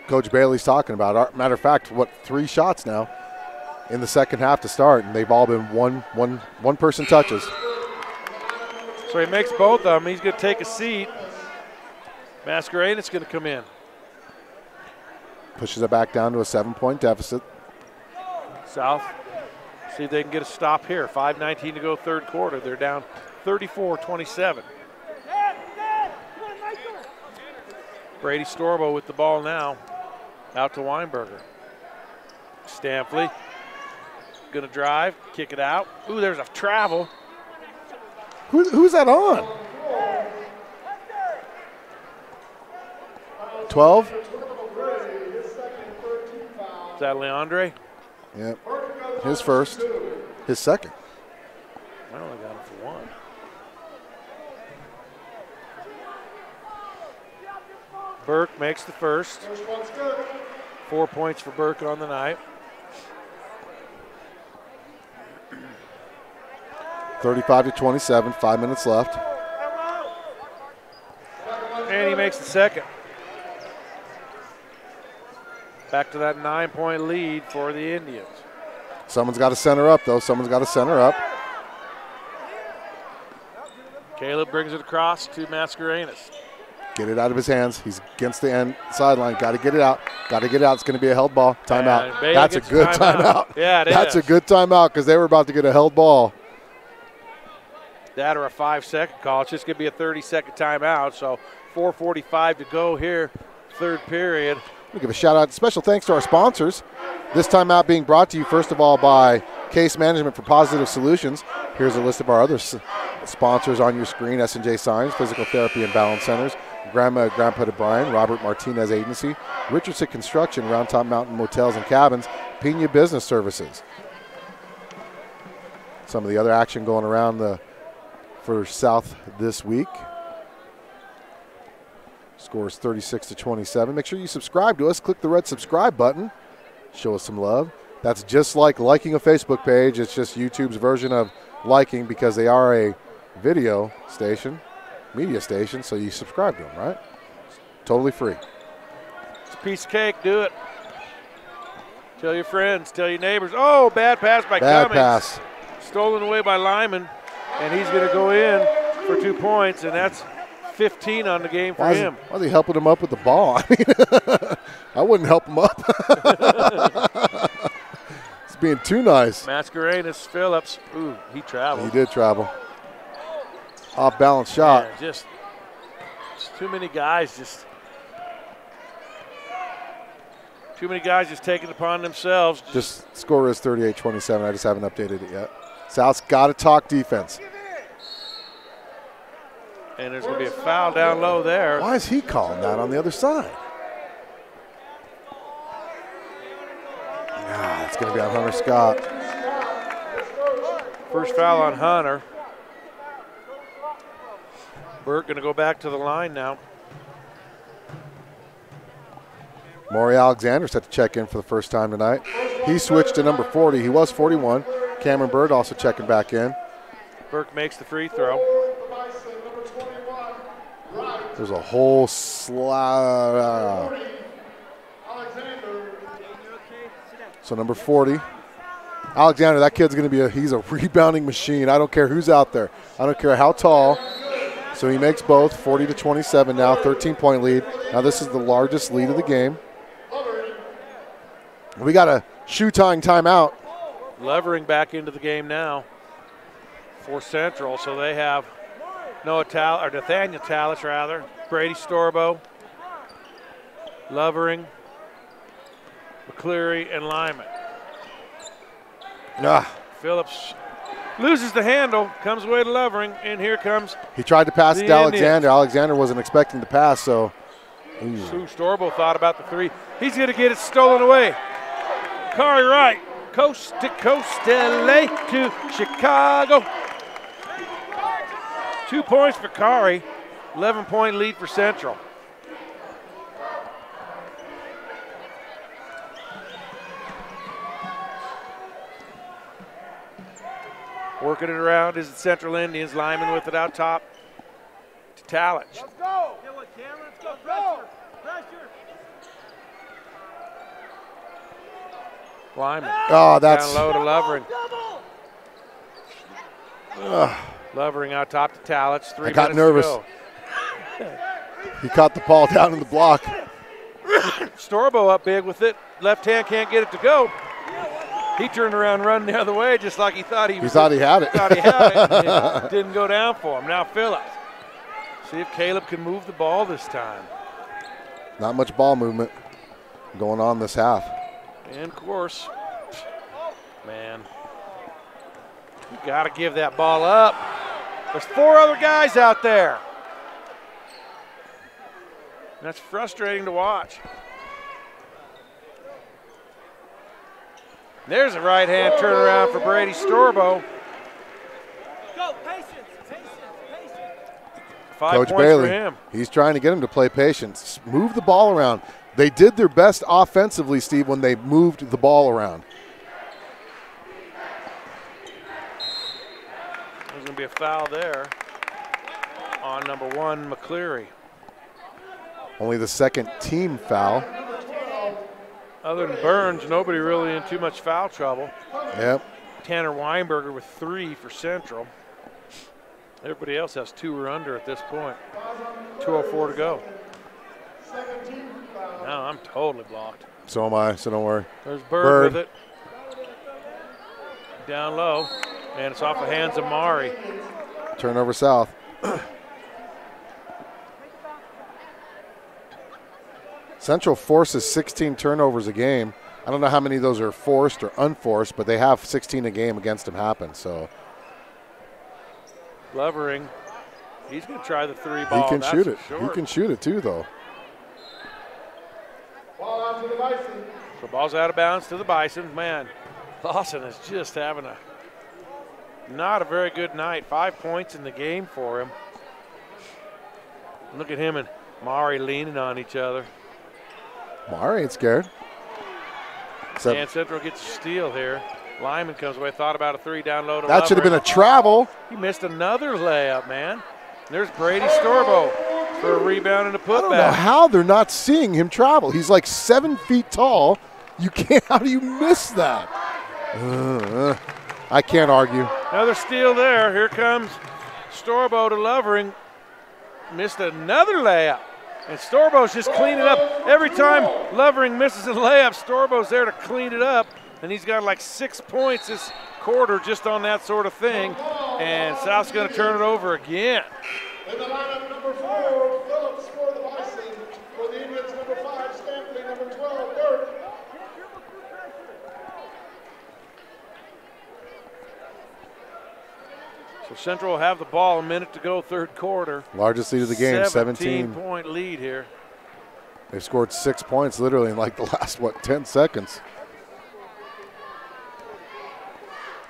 Coach Bailey's talking about. Matter of fact, 3 shots now in the second half to start, and they've all been one person touches.
So he makes both of them. He's going to take a seat. Mascarena's going to come in.
Pushes it back down to a 7-point deficit.
South, see if they can get a stop here. 5:19 to go third quarter. They're down 34-27. Brady Storbo with the ball now. Out to Weinberger. Stampley going to drive, kick it out. Ooh, there's a travel.
Who's that on? 12?
Is that Leandre?
Yep. His first. His second.
I only got him for 1. Burke makes the first. 4 points for Burke on the night.
35-27, 5 minutes left.
And he makes the second. Back to that 9-point lead for the Indians.
Someone's got to center up, though. Someone's got to center up.
Caleb brings it across to Mascarenas.
Get it out of his hands. He's against the end sideline. Got to get it out. Got to get it out. It's going to be a held ball. Timeout. That's a good timeout.
Yeah,
That's a good timeout because they were about to get a held ball.
That or a 5-second call. It's just going to be a 30-second timeout. So 4:45 to go here, third period.
We give a shout out, special thanks to our sponsors. This timeout being brought to you first of all by Case Management for Positive Solutions. Here's a list of our other sponsors on your screen: S&J Signs, Physical Therapy and Balance Centers, Grandma and Grandpa DeBryan, Robert Martinez Agency, Richardson Construction, Round Top Mountain Motels and Cabins, Pena Business Services. Some of the other action going around for South this week. Score is 36-27. Make sure you subscribe to us. Click the red subscribe button. Show us some love. That's just like liking a Facebook page. It's just YouTube's version of liking because they are a video station, media station, so you subscribe to them, right? It's totally free.
It's a piece of cake. Do it. Tell your friends. Tell your neighbors. Oh, bad pass by Cummings.
Bad pass.
Stolen away by Lyman, and he's going to go in for 2 points, and that's 15 on the game for him.
Why is he helping him up with the ball? I mean, I wouldn't help him up. It's being too nice.
Mascarenas, Phillips. Ooh, he traveled.
He did travel. Off balance shot.
Yeah, just too many guys just taking it upon themselves.
Just score is 38-27. I just haven't updated it yet. South's got to talk defense.
And there's going to be a foul down low there.
Why is he calling that on the other side? It's going to be on Hunter Scott.
First foul on Hunter. Burke going to go back to the line now.
Maury Alexander set to check in for the first time tonight. He switched to number 40. He was 41. Cameron Bird also checking back in.
Burke makes the free throw.
There's a whole slide. So number 40. Alexander, that kid's going to be he's a rebounding machine. I don't care who's out there. I don't care how tall. So he makes both, 40-27 now, 13-point lead. Now this is the largest lead of the game. We got a shoe tying timeout.
Levering back into the game now for Central. So they have Nathaniel Tallis, rather, Brady Storbo, Levering, McCleary, and Lyman. Phillips loses the handle, comes away to Levering, and here comes.
He tried to pass it to Alexander.
Indians.
Alexander wasn't expecting the pass, so.
Sue Storbo thought about the three. He's going to get it stolen away. Kari Wright, coast to coast, LA to Chicago. 2 points for Kari, 11-point lead for Central. Working it around is the Central Indians. Lyman with it out top to Talich.
Let's go. Let's go. Pressure.
Lyman.
Oh, that's.
Down low to Levering. Levering out top to Talich. 3
I got
minutes
nervous.
to go.
He caught the ball down in the block.
Storbo up big with it. Left hand can't get it to go. He turned around and run the other way just like he thought he
thought he had it.
Thought he had it. And it didn't go down for him. Now Phillips. See if Caleb can move the ball this time.
Not much ball movement going on this half.
And of course, man, you got to give that ball up. There's 4 other guys out there. That's frustrating to watch. There's a right-hand turnaround for Brady Storbo.
Go, patience.
5
Coach
points
Bailey,
for him.
he's trying to get him to play patience. Move the ball around. They did their best offensively, Steve, when they moved the ball around.
There's going to be a foul there on number 1, McCleary.
Only the second team foul.
Other than Burns, nobody really in too much foul trouble.
Yep.
Tanner Weinberger with 3 for Central. Everybody else has 2 or under at this point. 2:04 to go. Now I'm totally blocked.
So am I, so don't worry.
There's Bird with it. Down low, and it's off the hands of Mari.
Turnover south. Central forces 16 turnovers a game. I don't know how many of those are forced or unforced, but they have 16 a game against them happen. So
Levering, he's going to try the 3 ball.
He can shoot it.
Sure.
He can shoot it too, though.
Ball out to the Bison.
So ball's out of bounds to the Bison. Man, Lawson is just having not a very good night. 5 points in the game for him. Look at him and Mari leaning on each other.
Mari ain't scared.
And Central gets a steal here. Lyman comes away, thought about a 3 down low to
That should have been a travel.
He missed another layup, man. There's Brady Storbo for a rebound and a putback.
I don't know how they're not seeing him travel. He's like 7 feet tall. You can't. How do you miss that? I can't argue.
Another steal there. Here comes Storbo to Levering. Missed another layup. And Storbo's just cleaning up. Every time Levering misses a layup, Storbo's there to clean it up. And he's got like 6 points this quarter just on that sort of thing. And South's going to turn it over again.
In the lineup, number 4, Phillips for the Bison. For the Indians, number 5, Stampley, number 12, Burke.
So Central will have the ball, a minute to go, 3rd quarter.
Largest lead of the game, 17.
17-point lead here.
They've scored 6 points literally in like the last, 10 seconds.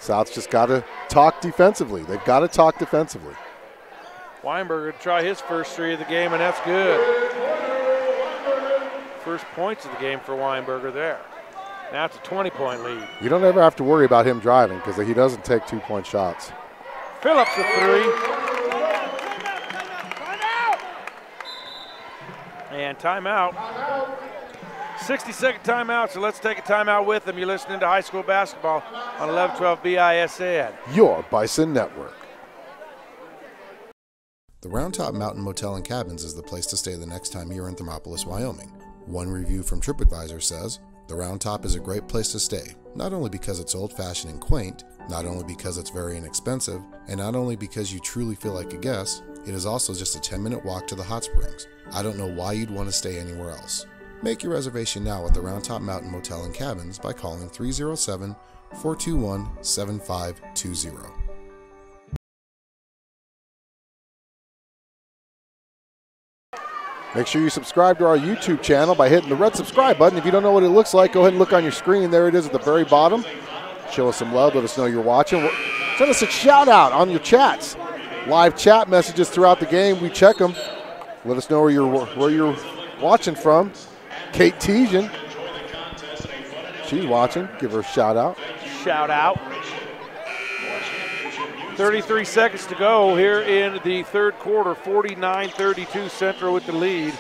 South's just got to talk defensively. They've got to talk defensively.
Weinberger to try his first three of the game, and that's good. First points of the game for Weinberger there. Now it's a 20-point lead.
You don't ever have to worry about him driving because he doesn't take 2-point shots.
Phillips with three. And timeout. 60-second timeout, so let's take a timeout with them. You're listening to high school basketball on 1112 BISN.
Your Bison Network.
The Round Top Mountain Motel and Cabins is the place to stay the next time you're in Thermopolis, Wyoming. One review from TripAdvisor says, "The Round Top is a great place to stay, not only because it's old-fashioned and quaint, not only because it's very inexpensive, and not only because you truly feel like a guest, it is also just a 10-minute walk to the hot springs. I don't know why you'd want to stay anywhere else." Make your reservation now at the Round Top Mountain Motel and Cabins by calling 307-421-7520.
Make sure you subscribe to our YouTube channel by hitting the red subscribe button. If you don't know what it looks like, go ahead and look on your screen. There it is at the very bottom. Show us some love. Let us know you're watching. Send us a shout out on your chats. Live chat messages throughout the game. We check them. Let us know where you're watching from. Kate Tejan, she's watching. Give her a shout out.
Shout out. 33 seconds to go here in the third quarter. 49-32 Central with the lead.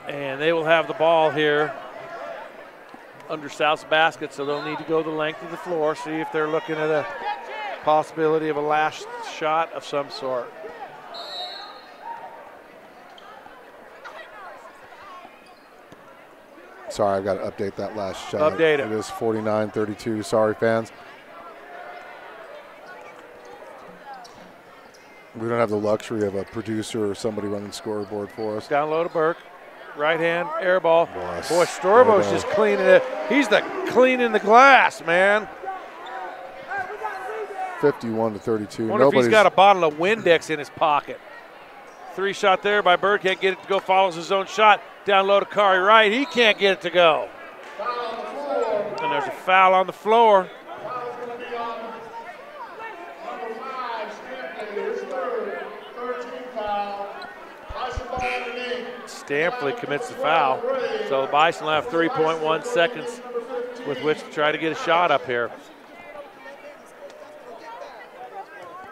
And they will have the ball here under South's basket, so they'll need to go the length of the floor, see if they're looking at a possibility of a last shot of some sort.
Sorry, I've got to update that last shot.
Update it.
It is 49-32. Sorry, fans. We don't have the luxury of a producer or somebody running the scoreboard for us.
Down low to Burke. Right hand air ball.
Boy,
Storbo's just cleaning it. He's cleaning the glass, man.
51-32.
Wonder if he's got a bottle of Windex in his pocket. Three shot there by Bird. Can't get it to go. Follows his own shot. Down low to Kari Wright. He can't get it to go. And there's a foul on the floor. Stampley commits the foul. So the Bison will have 3.1 seconds with which to try to get a shot up here.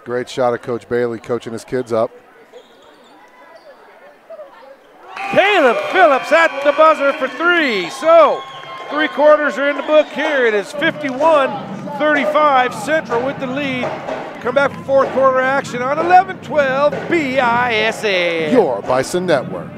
Great shot of Coach Bailey coaching his kids up.
Caleb Phillips at the buzzer for three. So 3 quarters are in the book here. It is 51-35 Central with the lead. Come back for fourth quarter action on 11-12 BISN.
Your Bison Network.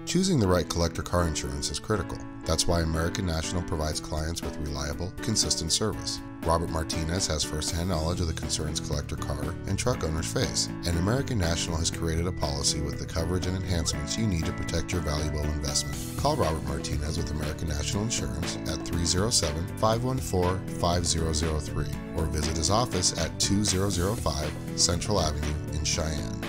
Choosing the right collector car insurance is critical. That's why American National provides clients with reliable, consistent service. Robert Martinez has first-hand knowledge of the concerns collector car and truck owners face, and American National has created a policy with the coverage and enhancements you need to protect your valuable investment. Call Robert Martinez with American National Insurance at 307-514-5003 or visit his office at 2005 Central Avenue in Cheyenne.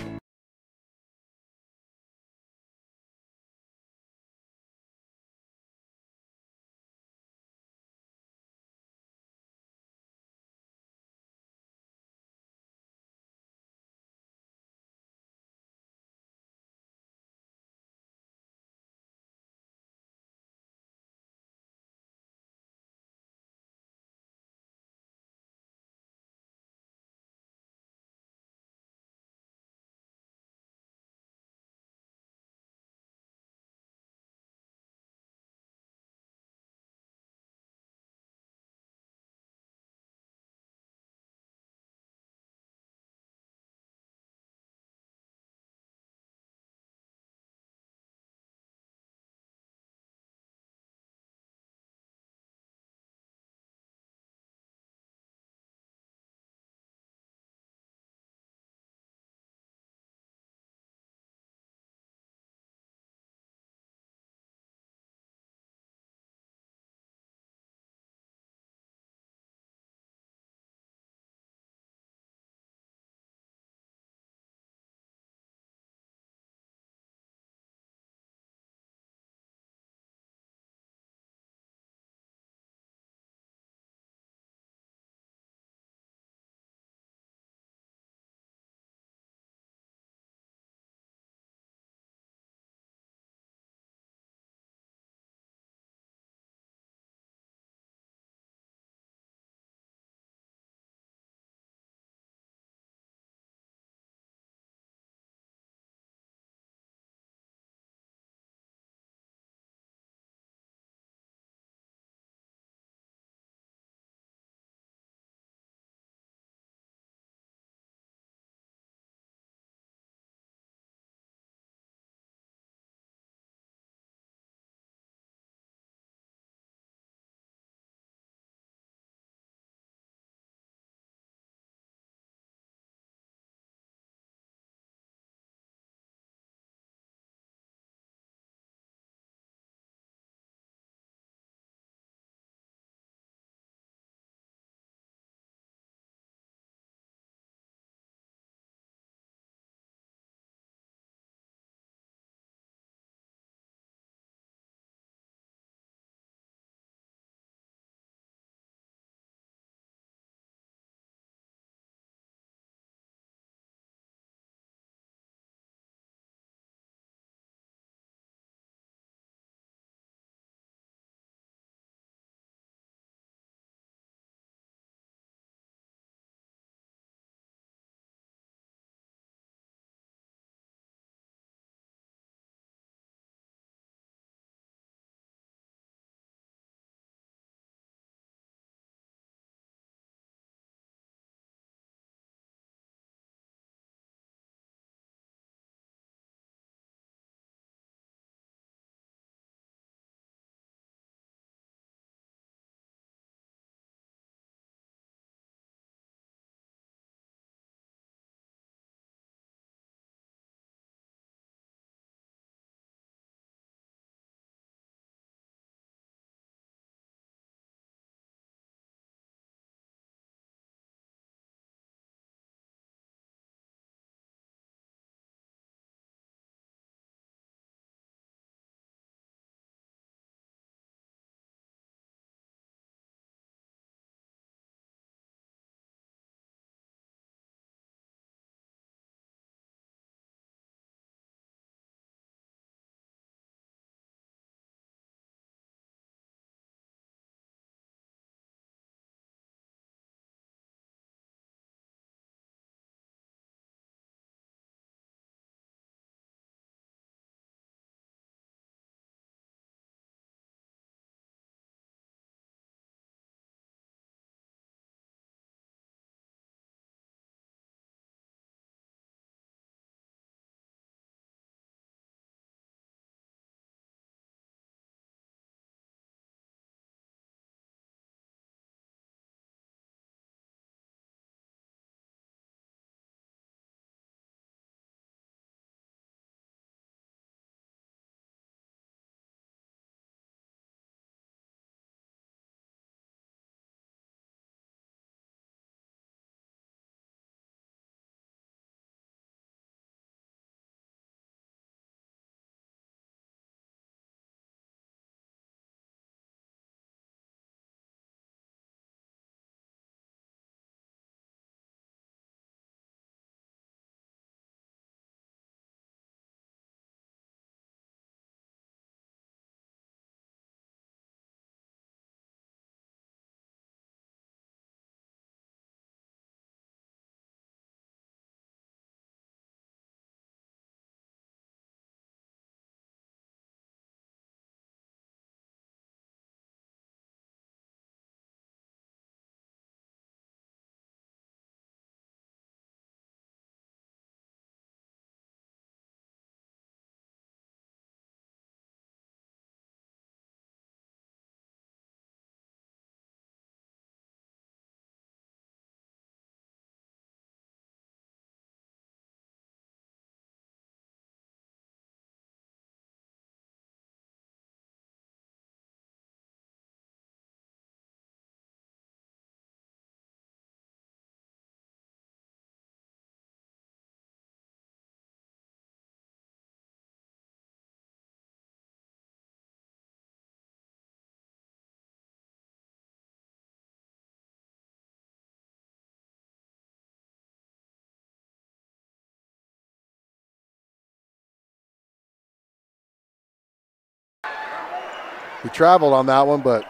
He traveled on that one, but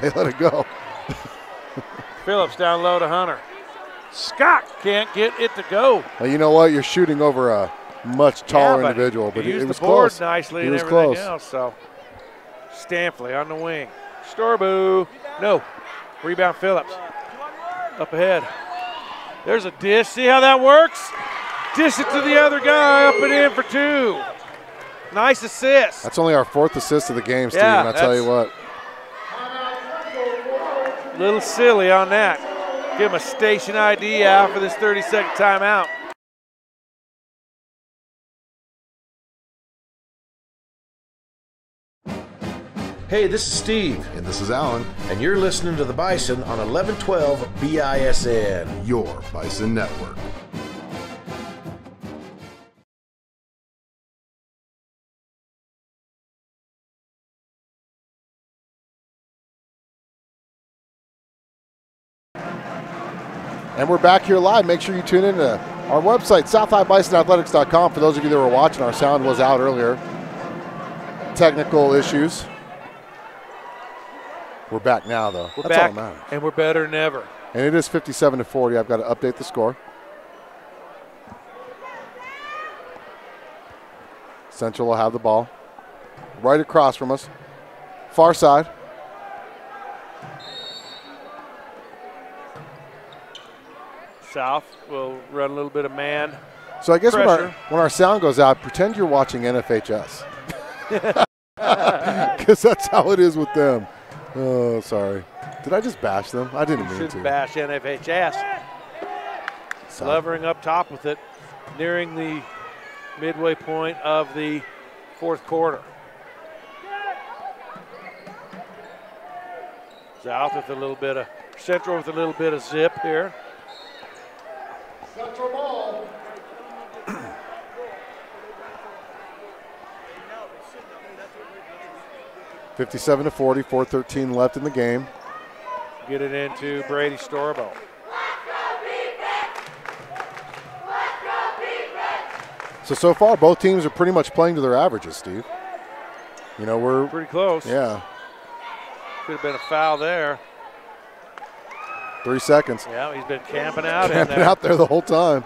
they let it go.
Phillips down low to Hunter. Scott can't get it to go.
Well, you know what? You're shooting over a much taller individual, but
he used
it was
the board
close.
nicely
He
and
was
everything
close.
else. So Stampley on the wing. Storbo. No. Rebound Phillips. Up ahead. There's a dish. See how that works? Dish it to the other guy. Up and in for 2. Nice assist.
That's only our 4th assist of the game, Steve,
Yeah,
and I tell you what.
Little silly on that. Give him a station ID out for this 30-second timeout.
Hey, this is Steve,
And this is Alan,
and you're listening to the Bison on 1112 BISN.
your Bison Network.
And we're back here live. Make sure you tune in to our website, southhighbisonathletics.com. For those of you that were watching, our sound was out earlier. Technical issues. We're back now, though.
We're
That's
back,
all that matters.
and we're better than ever.
And it is 57-40. I've got to update the score. Central will have the ball. Right across from us. Far side.
South will run a little bit of man.
So I guess when
Pressure.
our sound goes out, pretend you're watching NFHS. Because that's how it is with them. Oh, sorry. Did I just bash them? I didn't mean to.
Should bash NFHS. Levering up top with it, nearing the midway point of the 4th quarter. South with a little bit of, Central with a little bit of zip here.
Central ball.
$57-40, 4:13 left in the game.
Get it into Brady Storbo.
So far, both teams are pretty much playing to their averages, Steve. You know, we're
Pretty close.
yeah,
Could have been a foul there.
3 seconds.
Yeah, he's been camping out in
Camping
there.
out there the whole time.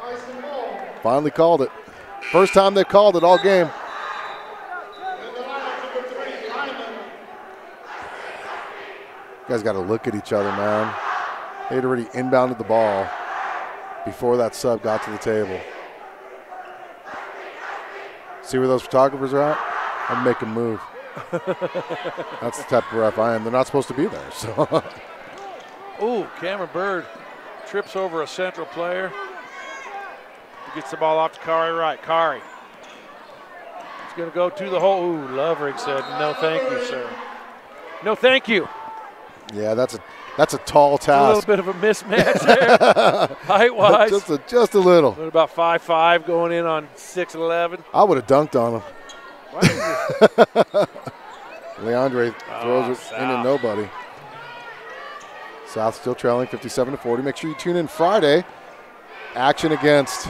Finally called it. First time they called it all game. You guys got to look at each other, man. They had already inbounded the ball before that sub got to the table. See where those photographers are at? I'm making a move. That's the type of ref I am. They're not supposed to be there. So.
Ooh, Cameron Bird trips over a Central player. He gets the ball off to Kari right. Kari. He's going to go to the hole. Ooh, Lovering said, no thank you, sir. No thank you.
Yeah, that's a tall
A
task.
little bit of a mismatch there, height-wise.
just a little.
What about 5'5" going in on 6'11"?
I would have dunked on him.
Why didn't you-
Leandre throws it
South.
into nobody. South still trailing 57-40. Make sure you tune in Friday. Action against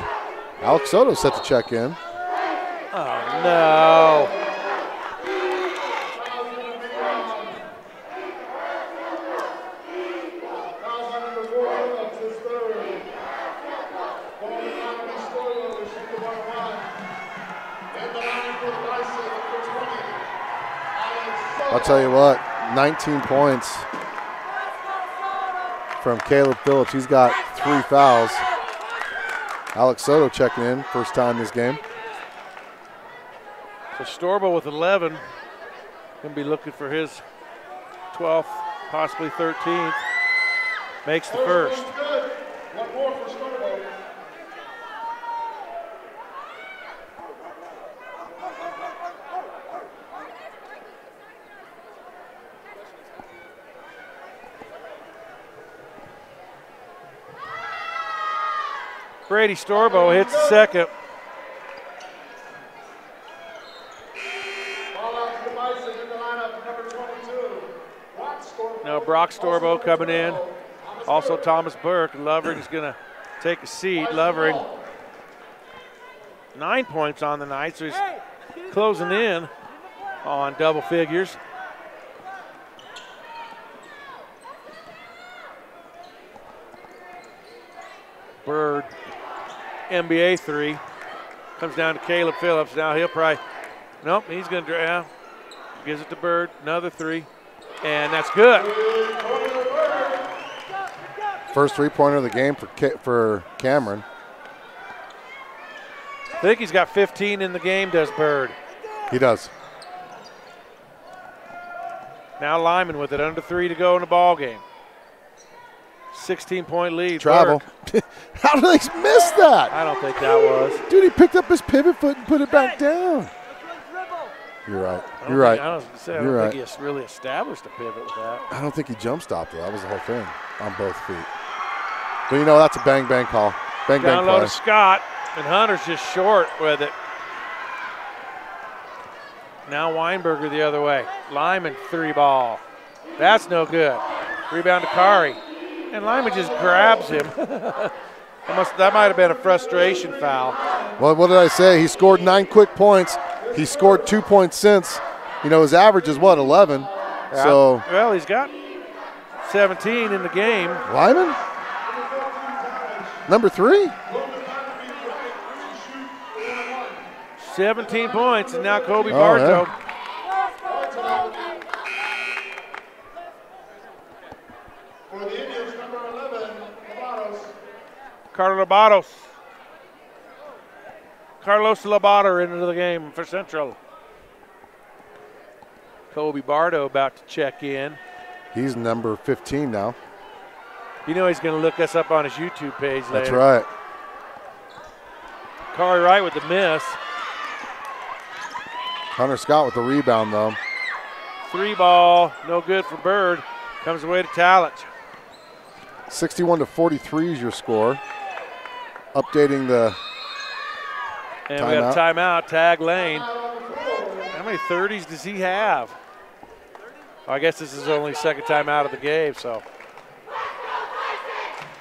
Alex Soto set to check in.
Oh, no.
Foul by number 4, Phillips, his third. Ball in line to be Storey, who shoots the ball wide. In the line for the Bison, number 20. Alex Soto.
I'll tell you what, 19 points from Caleb Phillips. He's got 3 fouls. Alex Soto checking in, first time this game.
So Storbo with 11. Going to be looking for his 12th, possibly 13th. Makes the first.
Good. One more for Storey.
Brady Storbo hits the second.
Ball out to the Bison in the lineup, number 22. Brock Storey.
Now Brock Storbo coming in. Also Thomas Burke. Lovering is going to take a seat. Lovering 9 points on the night, so he's closing in on double figures. NBA three. Comes down to Caleb Phillips. Now he'll probably, nope, he's going to draw. Gives it to Bird. Another three. And that's good.
First three-pointer of the game for Cameron.
I think he's got 15 in the game, does Bird.
He does.
Now Lyman with it, under 3 to go in the ball game. 16-point lead.
Travel. How did they miss that?
I don't think that was.
Dude, he picked up his pivot foot and put it back down. You're right. You're right.
I don't think he really established a pivot with that.
I don't think he jump stopped it. That was the whole thing on both feet. But you know, that's a bang-bang call. Bang-bang
Down low
play.
to Scott, and Hunter's just short with it. Now Weinberger the other way. Lyman three ball. That's no good. Rebound to Kari. And Lyman just grabs him. That might have been a frustration foul.
Well, what did I say? He scored 9 quick points. He scored 2 points since. You know, his average is what, 11?
Yeah.
So.
Well, he's got 17 in the game.
Lyman? Number 3?
17 points, and now Kobe Bartow.
Yeah.
For the Indians, number 11,
Carlos Lobato into the game for Central. Kobe Bartow about to check in.
He's number 15 now.
You know he's going to look us up on his YouTube page later.
That's right.
Kari Wright with the miss.
Hunter Scott with the rebound, though.
Three ball, no good for Bird. Comes away to Talich.
61-43 is your score. Updating the
And we got a timeout, tag Lane. How many 30s does he have? Well, I guess this is only second time out of the game, so.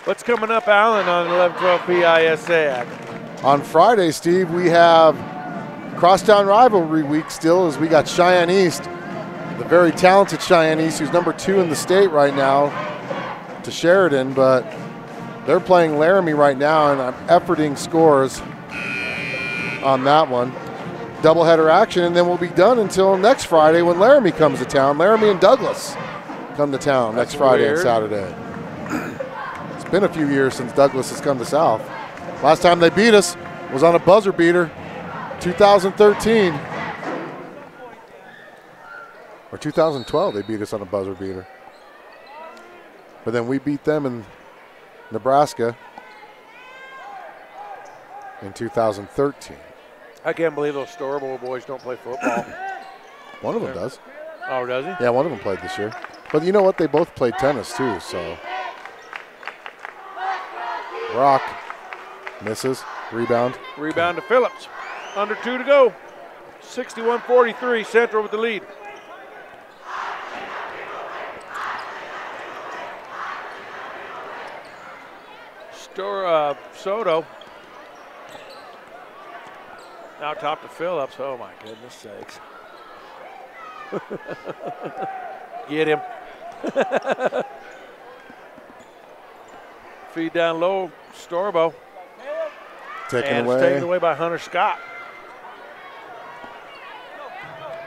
What's coming up, Alan, on 11-12 BISN?
On Friday, Steve, we have Crosstown Rivalry Week still, as we got Cheyenne East, the very talented Cheyenne East, who's number 2 in the state right now, to Sheridan, but they're playing Laramie right now, and I'm efforting scores on that one. Doubleheader action, and then we'll be done until next Friday when Laramie comes to town. Laramie and Douglas come to town next Friday and Saturday. It's been a few years since Douglas has come to South. Last time they beat us was on a buzzer beater, 2013. Or 2012 they beat us on a buzzer beater. But then we beat them in Nebraska in 2013.
I can't believe those Storable boys don't play football.
One of them does.
Oh, does he?
Yeah, one of them played this year. But you know what? They both played tennis too, so. Rock misses. Rebound.
Rebound to Phillips. Under 2 to go. 61-43, Central with the lead. Soto. Now top to Phillips. Oh my goodness sakes. Get him. Feed down low, Storbo.
Taken
Taken away by Hunter Scott.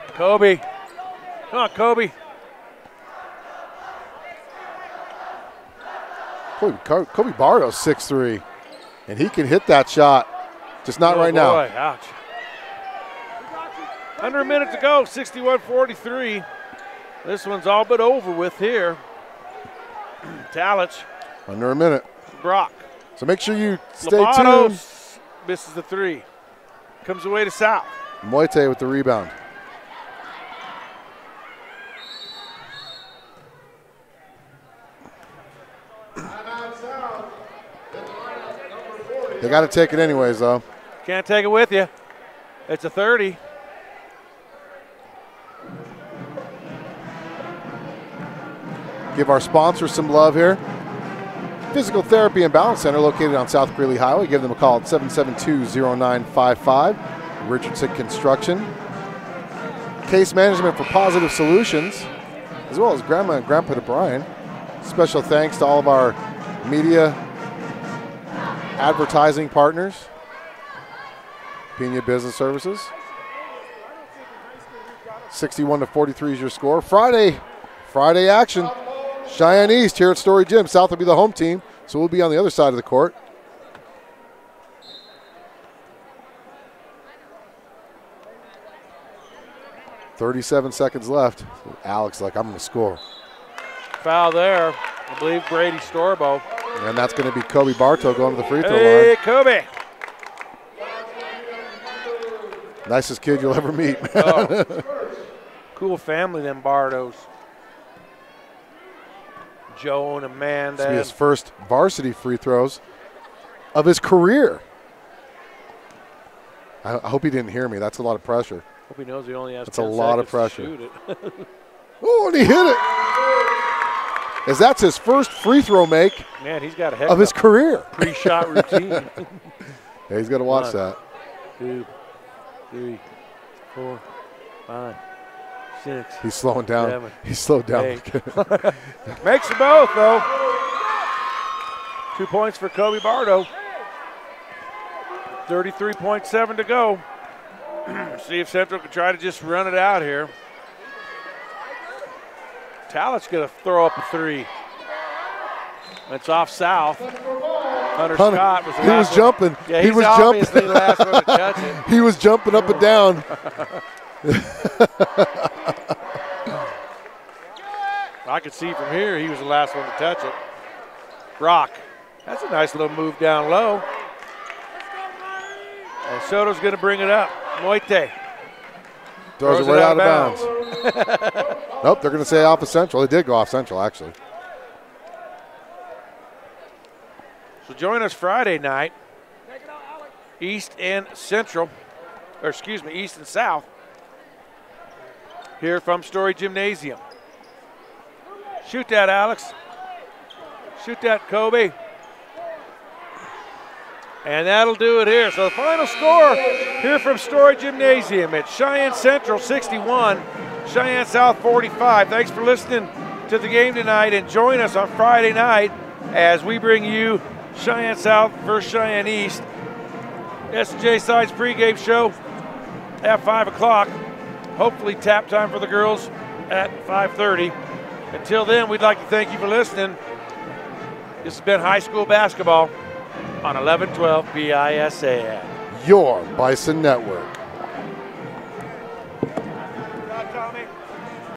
Kobe. Come on, Kobe.
Kobe Barto's 6'3", and he can hit that shot, just not right now.
Ouch. Under a minute to go, 61-43. This one's all but over with here. Talich.
Under a minute.
Brock.
So make sure you stay
Lobato
tuned.
misses the 3. Comes away to South.
Moite with the rebound. They got to take it anyways, though.
Can't take it with you. It's a 30.
Give our sponsors some love here. Physical Therapy and Balance Center located on South Greeley Highway. Give them a call at 772-0955. Richardson Construction. Case Management for Positive Solutions, as well as Grandma and Grandpa DeBryan. Special thanks to all of our media advertising partners. Pena Business Services. 61-43 is your score. Friday action. Cheyenne East here at Storey Gym. South will be the home team, so we'll be on the other side of the court. .37 seconds left. Alex like, I'm going to score.
Foul there. I believe Brady Storbo.
And that's going to be Kobe Bartow going to the free throw
Hey,
line.
Kobe.
Nicest kid you'll ever meet.
Oh. Cool family, them Bartos. Joe and Amanda.
This will be his first varsity free throws of his career. I hope he didn't hear me. That's a lot of pressure.
Hope he knows he only has
That's
10
a lot of
seconds
pressure.
to shoot it.
Oh, and he hit it. As that's his first free throw make
Man, he's got a heck
of his career.
pre-shot routine.
Yeah, he's got to watch
1,
that.
2, 3, 4, 5, 6.
He's slowing down.
7,
He's slowed down.
8. Makes them both, though. 2 points for Kobe Bardo. 33.7 to go. See if Central can try to just run it out here. Tallett's going to throw up a 3. It's off South. Hunter Scott was the last
was jumping.
Yeah,
He
he's
was
obviously
jumping.
the last one to touch it.
He was jumping up and down.
I could see from here he was the last one to touch it. Brock. That's a nice little move down low. And Soto's going to bring it up. Moite.
Throws it right out of bounds. Nope, they're going to say off of Central. It did go off Central, actually.
So join us Friday night, East and Central, or excuse me, East and South, here from Storey Gymnasium. Shoot that, Alex. Shoot that, Kobe. And that'll do it here. So the final score here from Storey Gymnasium at Cheyenne Central 61, Cheyenne South 45. Thanks for listening to the game tonight, and join us on Friday night as we bring you Cheyenne South versus Cheyenne East. S&J Sides pregame show at 5 o'clock. Hopefully tap time for the girls at 5:30. Until then, we'd like to thank you for listening. This has been high school basketball on 1112 BISN.
Your Bison Network.